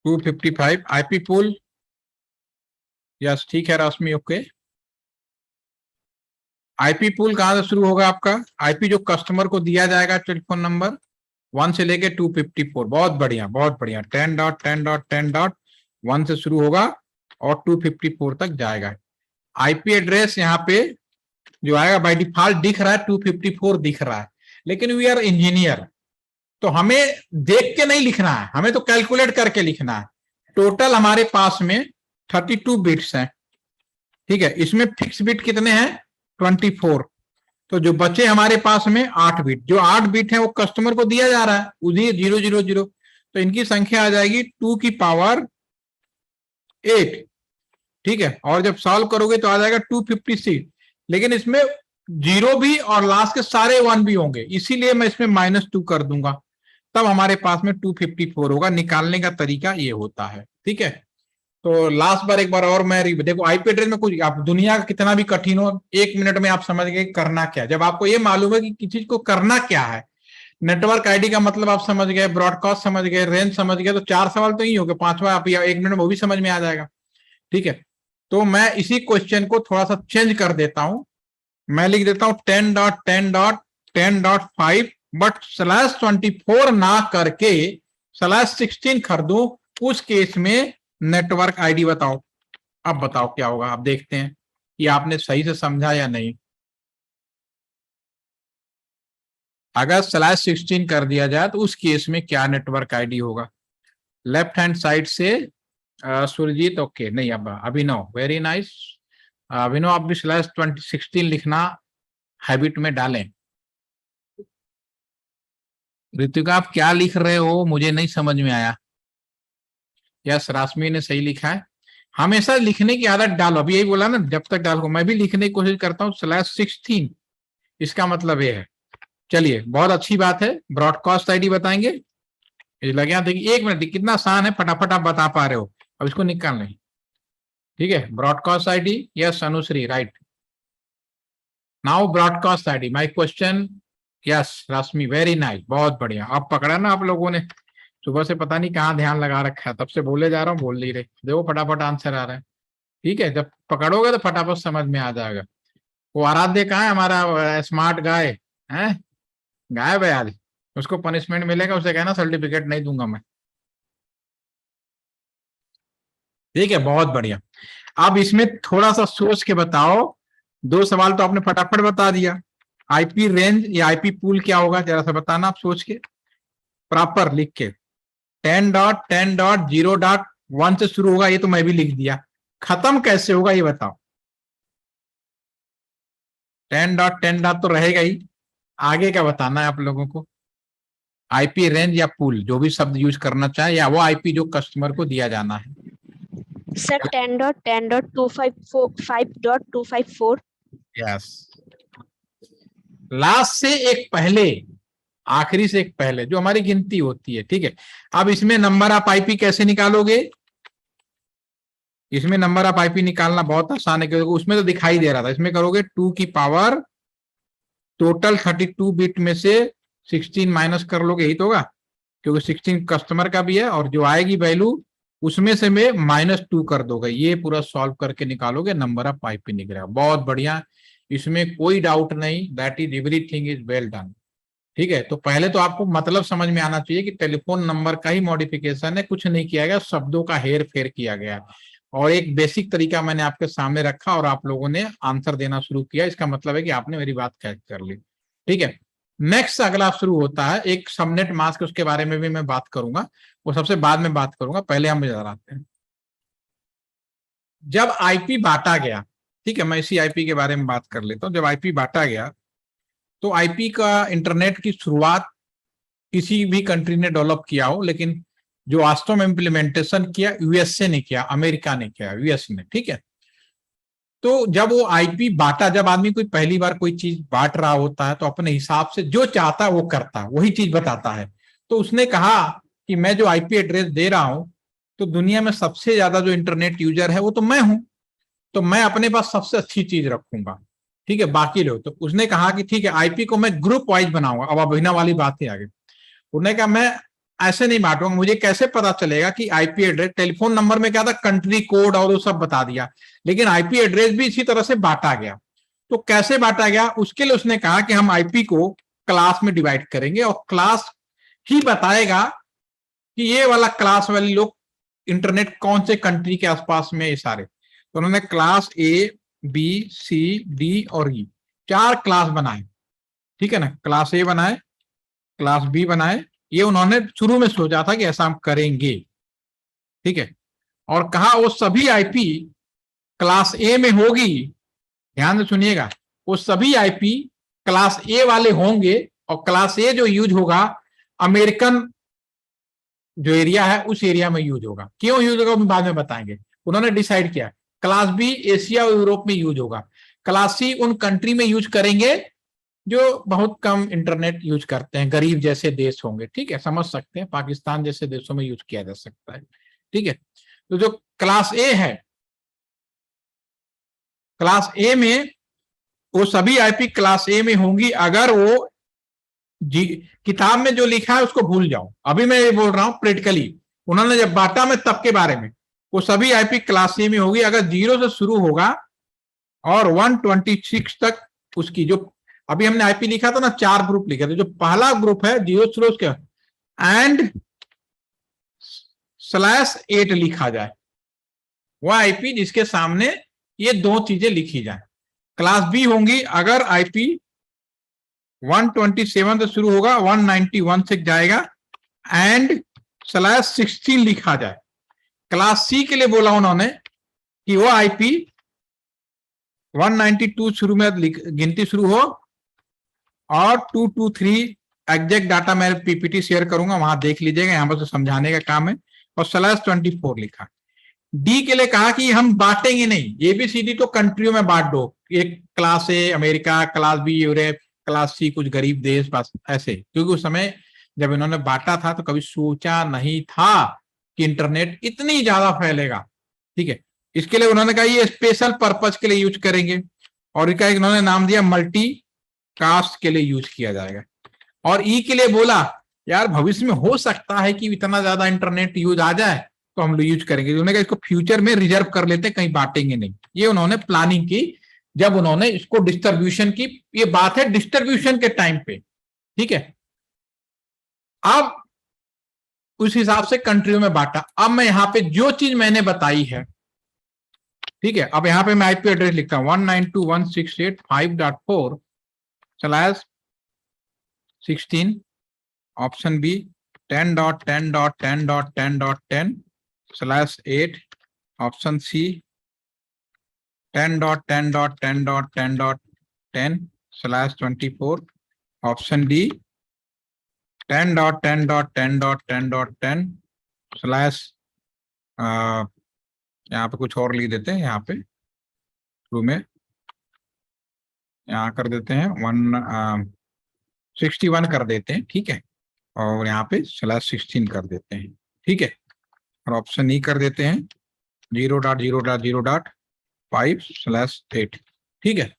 255 आईपी पूल, यस ठीक है रश्मि, ओके। आईपी पूल कहां से शुरू होगा आपका? आईपी जो कस्टमर को दिया जाएगा, टेलीफोन नंबर 1 से लेके 254। बहुत बढ़िया बहुत बढ़िया। 10.10.10.1 से शुरू होगा और 254 तक जाएगा। आईपी एड्रेस यहाँ पे जो आएगा बाय डिफॉल्ट दिख रहा है 254 दिख रहा है, लेकिन वी आर इंजीनियर, तो हमें देख के नहीं लिखना है, हमें तो कैलकुलेट करके लिखना है। टोटल हमारे पास में 32 बिट्स हैं। ठीक है, इसमें फिक्स बिट कितने हैं? 24। तो जो बचे हमारे पास में 8 बिट, जो 8 बिट है वो कस्टमर को दिया जा रहा है, उसी 000, तो इनकी संख्या आ जाएगी 2 की पावर 8। ठीक है, और जब सॉल्व करोगे तो आ जाएगा 256, लेकिन इसमें 0 भी और लास्ट के सारे 1 भी होंगे, इसीलिए मैं इसमें -2 कर दूंगा, तब हमारे पास में 254 होगा। निकालने का तरीका ये होता है। ठीक है, तो लास्ट बार एक बार और मैं देखो, आईपी एड्रेस में कुछ, आप दुनिया का कितना भी कठिन हो, 1 मिनट में आप समझ गए करना क्या। जब आपको ये मालूम है कि किसी चीज को करना क्या है, नेटवर्क आईडी का मतलब आप समझ गए, ब्रॉडकास्ट समझ गए, रेंज समझ गए, तो 4 सवाल तो ही हो गए, 5वां आप 1 मिनट में वो भी समझ में आ जाएगा। ठीक है, तो मैं इसी क्वेश्चन को थोड़ा सा चेंज कर देता हूं, मैं लिख देता हूं 10.10.10.5 बट /24 ना करके /16 कर दूं, उस केस में नेटवर्क आईडी बताओ। अब बताओ क्या होगा, आप देखते हैं कि आपने सही से समझा या नहीं। अगर /16 कर दिया जाए तो उस केस में क्या नेटवर्क आईडी होगा? लेफ्ट हैंड साइड से सुरजीत, ओके, नहीं, अब अभिनव, वेरी नाइस। अभिनव, आप भी /16 लिखना हैबिट में डालें। ऋतिका, आप क्या लिख रहे हो, मुझे नहीं समझ में आया। यस, राशमी ने सही लिखा है। हमेशा लिखने की आदत डालो, अभी यही बोला ना, जब तक डालो, मैं भी लिखने की कोशिश करता हूँ /16, इसका मतलब ये है। चलिए, बहुत अच्छी बात है। ब्रॉडकास्ट आईडी बताएंगे, लगे देखिए, 1 मिनट, कितना आसान है, फटाफट आप बता पा रहे हो, अब इसको निकालना है। ठीक है, broadcast ID, yes Anushree, right. Now broadcast ID, my question, yes Rashmi, very nice, बहुत बढ़िया। अब पकड़ा ना आप लोगों ने, सुबह से पता नहीं कहाँ ध्यान लगा रखा है, तब से बोले जा रहा हूँ, बोल नहीं रहे, देखो फटाफट आंसर आ रहा है। ठीक है, जब पकड़ोगे तो फटाफट समझ में आ जाएगा। वो आराध्य कहाँ है, हमारा स्मार्ट गाय है, गायब है आज, उसको पनिशमेंट मिलेगा, उसे कहना सर्टिफिकेट नहीं दूंगा मैं। ठीक है, बहुत बढ़िया। अब इसमें थोड़ा सा सोच के बताओ, 2 सवाल तो आपने फटाफट बता दिया। आईपी रेंज या आईपी पूल क्या होगा, जरा सा बताना आप सोच के, प्रॉपर लिख के। 10.10.0.1 से शुरू होगा, ये तो मैं भी लिख दिया, खत्म कैसे होगा ये बताओ। 10.10 तो रहेगा ही, आगे क्या बताना है आप लोगों को? आईपी रेंज या पूल, जो भी शब्द यूज करना चाहे, या वो आईपी जो कस्टमर को दिया जाना है। सर 10.10.255.254। यस, लास्ट से एक पहले, आखिरी से एक पहले जो हमारी गिनती होती है, ठीक है। अब इसमें नंबर ऑफ आईपी कैसे निकालोगे? इसमें नंबर ऑफ आईपी निकालना बहुत आसान है, क्योंकि उसमें तो दिखाई दे रहा था। इसमें करोगे 2 की पावर टोटल 32 बिट में से 16 माइनस कर लोगे, यही तो होगा, क्योंकि 16 कस्टमर का भी है, और जो आएगी वैल्यू उसमें से में -2 कर दोगे। ये पूरा सॉल्व करके निकालोगे, नंबर ऑफ आईपी निकलेगा। बहुत बढ़िया, इसमें कोई डाउट नहीं। That is everything is well done. ठीक है, तो पहले तो आपको मतलब समझ में आना चाहिए कि टेलीफोन नंबर का ही मॉडिफिकेशन है, कुछ नहीं किया गया, शब्दों का हेर फेर किया गया है। और एक बेसिक तरीका मैंने आपके सामने रखा और आप लोगों ने आंसर देना शुरू किया, इसका मतलब है कि आपने मेरी बात कैच कर ली। ठीक है, नेक्स्ट अगला शुरू होता है एक सबनेट मास्क, उसके बारे में भी मैं बात करूंगा, वो सबसे बाद में बात करूंगा। पहले हम इधर आते हैं। जब आईपी बांटा गया, ठीक है, मैं इसी आईपी के बारे में बात कर लेता हूं। जब आईपी बांटा गया तो आईपी का इंटरनेट की शुरुआत किसी भी कंट्री ने डेवलप किया हो, लेकिन जो वास्तव में इम्प्लीमेंटेशन किया यूएसए ने किया, अमेरिका ने किया, यूएस ने। ठीक है, तो जब वो आईपी बांटा, जब आदमी कोई पहली बार कोई चीज बांट रहा होता है तो अपने हिसाब से जो चाहता है वो करता है, वही चीज बताता है। तो उसने कहा कि मैं जो आईपी एड्रेस दे रहा हूं, तो दुनिया में सबसे ज्यादा जो इंटरनेट यूजर है वो तो मैं हूं, तो मैं अपने पास सबसे अच्छी चीज रखूंगा। ठीक है, बाकी लोग, तो उसने कहा कि ठीक है, आईपी को मैं ग्रुप वाइज बनाऊंगा। अब अभिनव वाली बात है आगे। उन्होंने कहा मैं ऐसे नहीं बांटूंगा, मुझे कैसे पता चलेगा कि आईपी एड्रेस, टेलीफोन नंबर में क्या था, कंट्री कोड और वो सब बता दिया, लेकिन आईपी एड्रेस भी इसी तरह से बांटा गया। तो कैसे बांटा गया, उसके लिए उसने कहा कि हम आईपी को क्लास में डिवाइड करेंगे और क्लास ही बताएगा कि ये वाला क्लास वाले लोग इंटरनेट कौन से कंट्री के आसपास में, ये सारे। तो उन्होंने class A, B, C, D और ई, 4 क्लास बनाए। ठीक है ना, क्लास ए बनाए, क्लास बी बनाए। ये उन्होंने शुरू में सोचा था कि ऐसा हम करेंगे। ठीक है, और कहा वो सभी आईपी क्लास ए में होगी। ध्यान से सुनिएगा, वो सभी आईपी क्लास ए वाले होंगे, और क्लास ए जो यूज होगा अमेरिकन जो एरिया है उस एरिया में यूज होगा। क्यों यूज होगा बाद में बताएंगे। उन्होंने डिसाइड किया क्लास बी एशिया और यूरोप में यूज होगा, क्लास सी उन कंट्री में यूज करेंगे जो बहुत कम इंटरनेट यूज करते हैं, गरीब जैसे देश होंगे। ठीक है, समझ सकते हैं, पाकिस्तान जैसे देशों में यूज किया जा सकता है। ठीक है, तो जो क्लास ए है, क्लास ए में वो सभी आईपी क्लास ए में होंगी। अगर वो जी किताब में जो लिखा है उसको भूल जाओ, अभी मैं ये बोल रहा हूं प्रैक्टिकली। उन्होंने जब बांटा में तब के बारे में, वो सभी आईपी क्लास ए में होगी अगर 0 से शुरू होगा और 126 तक उसकी जो, अभी हमने आईपी लिखा था ना, 4 ग्रुप लिखे थे। जो पहला ग्रुप है 0 शुरू उसके एंड /8 लिखा जाए, वह आईपी जिसके सामने ये 2 चीजें लिखी जाए। क्लास बी होंगी अगर आईपी 127 से शुरू होगा, 191 से जाएगा एंड /16 लिखा जाए। क्लास सी के लिए बोला उन्होंने कि वो आईपी 192 शुरू में गिनती शुरू हो और 223 एग्जैक्ट डाटा मैं पीपीटी शेयर करूंगा, वहां देख लीजिएगा, यहां पर समझाने का काम है, और /24 लिखा। डी के लिए कहा कि हम बांटेंगे नहीं, एबीसीडी तो कंट्रियों में बांट दो, एक class A America, class B Europe, class C कुछ गरीब देश, बस ऐसे। क्योंकि उस समय जब इन्होंने बांटा था तो कभी सोचा नहीं था कि इंटरनेट इतनी ज्यादा फैलेगा। ठीक है, इसके लिए उन्होंने कहा ये स्पेशल पर्पज के लिए यूज करेंगे, और इसका इन्होंने नाम दिया मल्टी कास्ट के लिए यूज किया जाएगा। और ई के लिए बोला यार भविष्य में हो सकता है कि इतना ज्यादा इंटरनेट यूज आ जाए तो हम लोग यूज करेंगे, उन्होंने कहा इसको फ्यूचर में रिजर्व कर लेते, कहीं बांटेंगे नहीं। ये उन्होंने प्लानिंग की जब उन्होंने इसको डिस्ट्रीब्यूशन की, ये बात है डिस्ट्रीब्यूशन के टाइम पे। ठीक है, अब उस हिसाब से कंट्रियों में बांटा। अब मैं यहां पे जो चीज मैंने बताई है, ठीक है, अब यहां पे मैं आईपी एड्रेस लिखता हूं 192.168.5.4/16, option B 10.10.10.10.10/8, option C 10.10.10.10.10/24, option D 10.10.10.10.10 slash यहाँ पे कुछ और लिख देते हैं, यहाँ पे शुरू में यहाँ कर देते हैं 161 कर देते हैं, ठीक है, और यहाँ पे /16 कर देते हैं, ठीक है, और ऑप्शन ई कर देते हैं 0.0.0.5/8, ठीक है।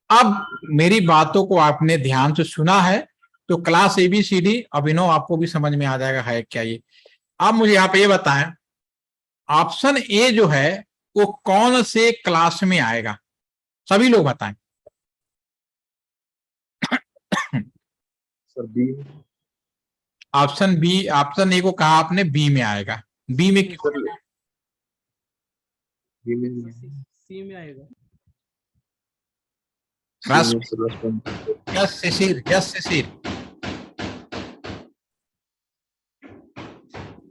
अब मेरी बातों को आपने ध्यान से सुना है तो क्लास ABCD अभिनव आपको भी समझ में आ जाएगा है क्या ये। अब मुझे यहाँ पे ये बताएं, ऑप्शन ए जो है वो कौन से क्लास में आएगा, सभी लोग बताएं। Sir B. Option B, option A को कहा आपने बी में आएगा, बी में क्यों? सर बी में नहीं है। सी में आएगा। रस- सर लास्ट वन। यस शिशिर, यस शिशिर।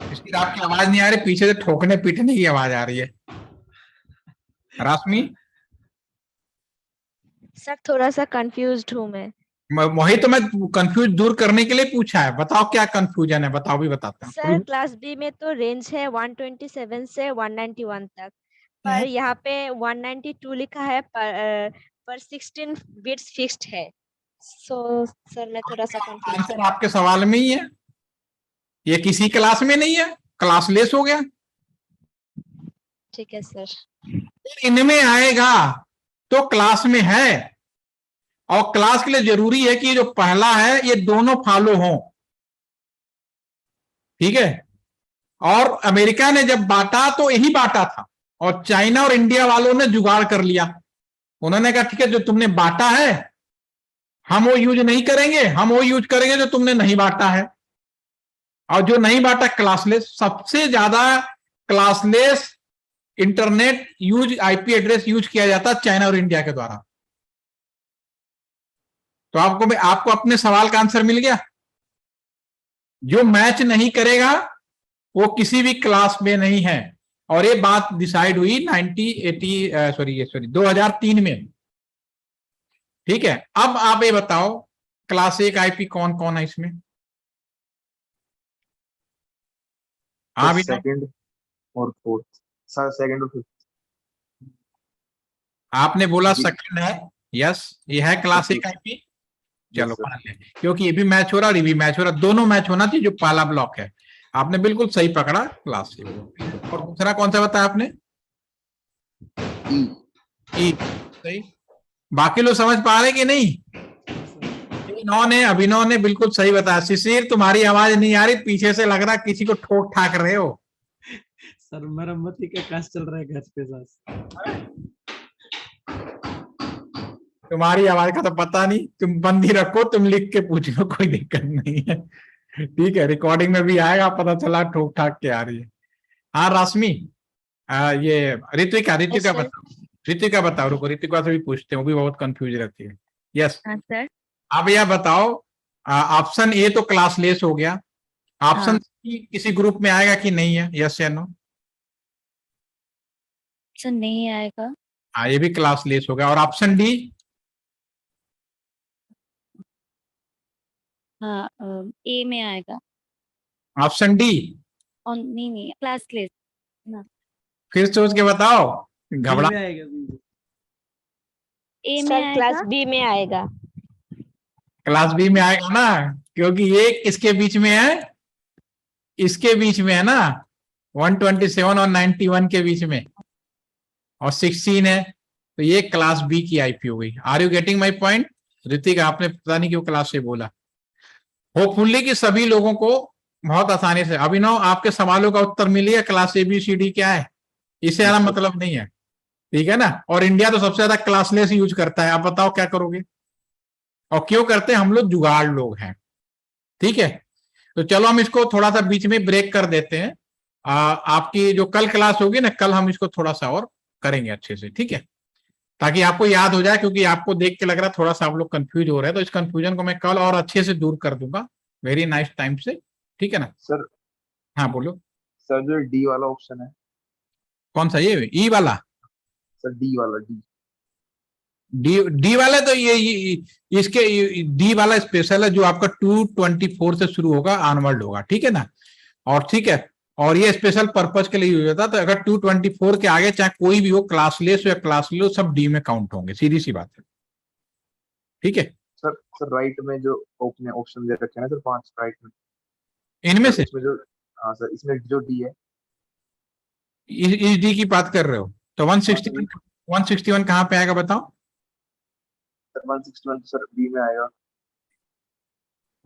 शिशिर आपकी आवाज नहीं आ रही, पीछे से ठोकने पीटने की आवाज आ रही है। रश्मि, सर थोड़ा सा कंफ्यूज्ड हूँ मैं। वही तो मैं कंफ्यूज दूर करने के लिए पूछा है, बताओ क्या कंफ्यूजन है, बताओ भी बताता हूँ। सर क्लास बी में तो रेंज है 127 से 191 तक, पर यहाँ पे 192 लिखा है, पर 16 बिट्स फिक्स्ड है। सो सर मैं थोड़ा सा कंफ्यूज आंसर आपके सवाल में ही है, ये किसी क्लास में नहीं है, क्लासलेस हो गया। ठीक है सर। इनमें आएगा तो क्लास में है, और क्लास के लिए जरूरी है कि जो पहला है ये दोनों फॉलो हों, ठीक है। और अमेरिका ने जब बांटा तो यही बांटा था, और चाइना और इंडिया वालों ने जुगाड़ कर लिया। उन्होंने कहा ठीक है, जो तुमने बांटा है हम वो यूज नहीं करेंगे, हम वो यूज करेंगे जो तुमने नहीं बांटा है, और जो नहीं बांटा क्लासलेस। सबसे ज्यादा classless internet use, IP address use किया जाता है चाइना और इंडिया के द्वारा। तो आपको अपने सवाल का आंसर मिल गया। जो मैच नहीं करेगा वो किसी भी क्लास में नहीं है, और ये बात डिसाइड हुई 2003 में, ठीक है। अब आप ये बताओ क्लास A का IP कौन कौन है इसमें? हाँ भी सेकंड और फोर्थ। सर सेकंड और फिफ्थ। आपने बोला जी। सेकंड है, यस ये है क्लास A का IP। चलो Yes, sir. मान लें, क्योंकि ये भी मैच हो रहा और ये भी मैच हो रहा, दोनों मैच होना चाहिए। जो पहला ब्लॉक है आपने बिल्कुल सही पकड़ा, क्लास A। और दूसरा कौन सा बताया आपने? ई। सही। बाकी लोग समझ पा रहे कि नहीं? अभिनव ने बिल्कुल सही बताया। शिशिर तुम्हारी आवाज नहीं आ रही, पीछे से लग रहा किसी को ठोक ठाक रहे हो। सर मरम्मती का काज चल रहा है घर पे साथ। तुम्हारी आवाज का तो पता नहीं, तुम बंद ही रखो, तुम लिख के पूछ लो, कोई दिक्कत नहीं है, ठीक है। रिकॉर्डिंग में भी आएगा, पता चला ठोक ठाक के आ रही है। हाँ रश्मि, ये ऋतिका sir. बताओ, ऋतिका बताओ, रुको ऋतिका से भी पूछते हैं, वो भी बहुत कंफ्यूज रहती है। यस, हाँ सर। अब यह बताओ, ऑप्शन ए तो क्लासलेस हो गया, ऑप्शन हाँ। सी किसी ग्रुप में आएगा कि नहीं है, यस या नो? सर नहीं आएगा। हाँ ये भी क्लासलेस हो गया। और ऑप्शन डी? हाँ ए में आएगा। Option D? और नहीं क्लासलेस। फिर सोच के बताओ, घबरा। बी में आएगा बी। ए में आएगा। क्लास बी में आएगा। क्लास बी में आएगा ना, क्योंकि ये किसके बीच में है? इसके बीच में है ना, 127 और 91 के बीच में, और 16 है, तो ये क्लास बी की IP हो गई। Are you getting my point? Hrithik आपने पता नहीं क्यों क्लास से बोला। होपफुली कि सभी लोगों को बहुत आसानी से। अभिनव आपके सवालों का उत्तर मिल गया, क्लास ABCD क्या है, इससे ज्यादा मतलब नहीं है, ठीक है ना। और इंडिया तो सबसे ज्यादा क्लासलेस यूज करता है। आप बताओ क्या करोगे, और क्यों करते हैं? हम लोग जुगाड़ लोग हैं, ठीक है। तो चलो हम इसको थोड़ा सा बीच में ब्रेक कर देते हैं। आपकी जो कल क्लास होगी ना, कल हम इसको थोड़ा सा और करेंगे अच्छे से, ठीक है, ताकि आपको याद हो जाए, क्योंकि आपको देख के लग रहा है थोड़ा सा आप लोग कंफ्यूज हो रहे हैं, तो इस कंफ्यूजन को मैं कल और अच्छे से दूर कर दूंगा, वेरी नाइस टाइम से, ठीक है ना। सर हाँ बोलो। सर जो डी वाला ऑप्शन है, कौन सा? ये ई वाला? सर डी वाला डी। डी वाला तो इसके डी वाला स्पेशल है, जो आपका 224 से शुरू होगा, ऑनवर्ड होगा, ठीक है ना। और ठीक है, और ये स्पेशल पर्पज के लिए यूज होता है। तो अगर 224 के आगे चाहे कोई भी हो, क्लासलेस हो या क्लास लो, सब डी में काउंट होंगे, सीधी सी बात है, ठीक है। सर राइट में जो ओपन ऑप्शन दे रखे हैं ना सर, 5 राइट में, इनमें सर से इसमें जो, हाँ सर इसमें जो डी है, इस डी की बात कर रहे हो, तो 161 कहाँ पे आएगा बताओ। सर 161 सर बी में आएगा।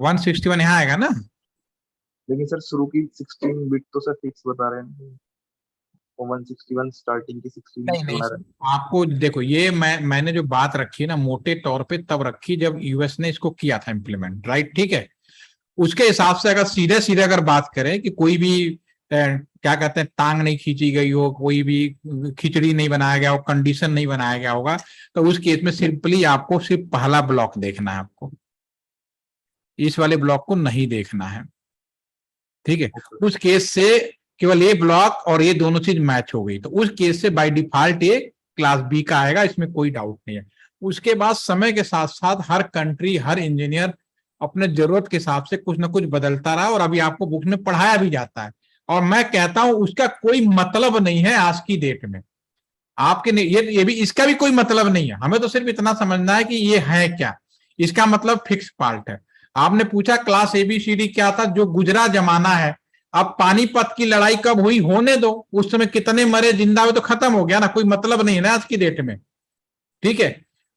161 यहाँ आएगा ना। लेकिन सर शुरू की 16 बिट तो सर फिक्स बता रहे हैं, और 161 स्टार्टिंग की 16 नहीं बिट नहीं, बना रहे हैं। आपको देखो, ये मैंने जो बात रखी ना, मोटे तौर पे तब रखी जब यूएस ने इसको किया था इम्प्लीमेंट, राइट, ठीक है। उसके हिसाब से अगर सीधे सीधे अगर बात करें कि कोई भी क्या कहते हैं, टांग नहीं खींची गई हो, कोई भी खिचड़ी नहीं बनाया गया हो, कंडीशन नहीं बनाया गया होगा, तो उस केस में सिंपली आपको सिर्फ पहला ब्लॉक देखना है, आपको इस वाले ब्लॉक को नहीं देखना है, ठीक है। उस केस से केवल ये ब्लॉक और ये दोनों चीज मैच हो गई, तो उस केस से बाय डिफॉल्ट ये क्लास बी का आएगा, इसमें कोई डाउट नहीं है। उसके बाद समय के साथ साथ हर कंट्री, हर इंजीनियर अपने जरूरत के हिसाब से कुछ ना कुछ बदलता रहा, और अभी आपको बुक में पढ़ाया भी जाता है, और मैं कहता हूं उसका कोई मतलब नहीं है आज की डेट में। आपके ये भी, इसका भी कोई मतलब नहीं है। हमें तो सिर्फ इतना समझना है कि ये है क्या, इसका मतलब फिक्स पार्ट है। आपने पूछा क्लास एबीसीडी क्या था, जो गुजरा जमाना है। अब पानीपत की लड़ाई कब हुई, होने दो, उस समय कितने मरे जिंदा हुए, तो खत्म हो गया ना, कोई मतलब नहीं है ना आज की डेट में, ठीक है।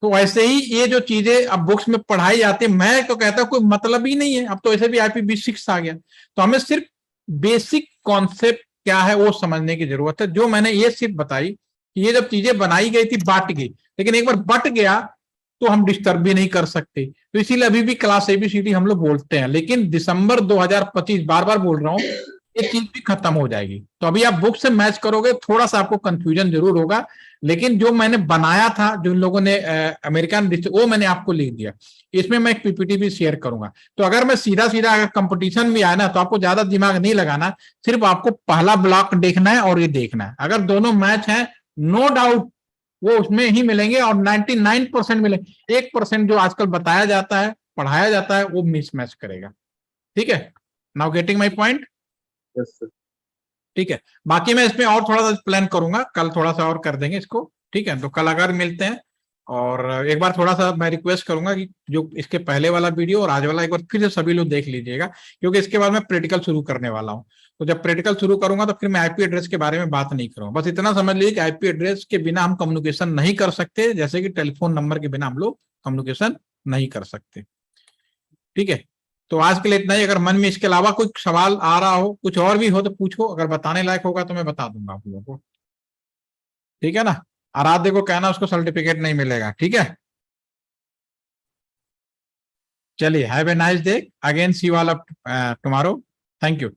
तो वैसे ही ये जो चीजें अब बुक्स में पढ़ाई जाती है, मैं तो कहता हूं कोई मतलब ही नहीं है। अब तो ऐसे भी IPv6 आ गया, तो हमें सिर्फ बेसिक कॉन्सेप्ट क्या है वो समझने की जरूरत है। जो मैंने ये सिर्फ बताई कि ये जब चीजें बनाई गई थी बांट गई, लेकिन एक बार बट गया तो हम डिस्टर्ब भी नहीं कर सकते, तो इसीलिए अभी भी क्लास एबीसीडी हम लोग बोलते हैं। लेकिन दिसंबर 2025, बार बार बोल रहा हूँ, ये चीज भी खत्म हो जाएगी। तो अभी आप बुक से मैच करोगे, थोड़ा सा आपको कंफ्यूजन जरूर होगा, लेकिन जो मैंने बनाया था, जो इन लोगों ने अमेरिकन, वो मैंने आपको लिख दिया। इसमें मैं एक पीपीटी भी शेयर करूंगा। तो अगर मैं सीधा सीधा अगर कंपटीशन भी आया ना, तो आपको ज्यादा दिमाग नहीं लगाना, सिर्फ आपको पहला ब्लॉक देखना है और ये देखना है। अगर दोनों मैच है, नो डाउट वो उसमें ही मिलेंगे, और 99% मिलेंगे। 1% जो आजकल बताया जाता है, पढ़ाया जाता है, वो मिसमैच करेगा, ठीक है। Now getting my point, yes sir. ठीक है। बाकी मैं इसमें और थोड़ा सा प्लान करूंगा, कल थोड़ा सा और कर देंगे इसको, ठीक है। तो कल अगर मिलते हैं, और एक बार थोड़ा सा मैं रिक्वेस्ट करूंगा कि जो इसके पहले वाला वीडियो और आज वाला एक बार फिर से सभी लोग देख लीजिएगा, क्योंकि इसके बाद मैं प्रैक्टिकल शुरू करने वाला हूं। तो जब प्रैक्टिकल शुरू करूंगा तो फिर मैं आईपी एड्रेस के बारे में बात नहीं करूंगा। बस इतना समझ लीजिए कि आईपी एड्रेस के बिना हम कम्युनिकेशन नहीं कर सकते, जैसे कि टेलीफोन नंबर के बिना हम लोग कम्युनिकेशन नहीं कर सकते, ठीक है। तो आज के लिए इतना ही। अगर मन में इसके अलावा कोई सवाल आ रहा हो, कुछ और भी हो तो पूछो, अगर बताने लायक होगा तो मैं बता दूंगा आप लोगों को, ठीक है ना। आराध्य को कहना उसको सर्टिफिकेट नहीं मिलेगा, ठीक है। चलिए, have a nice day, again see you all tomorrow, thank you.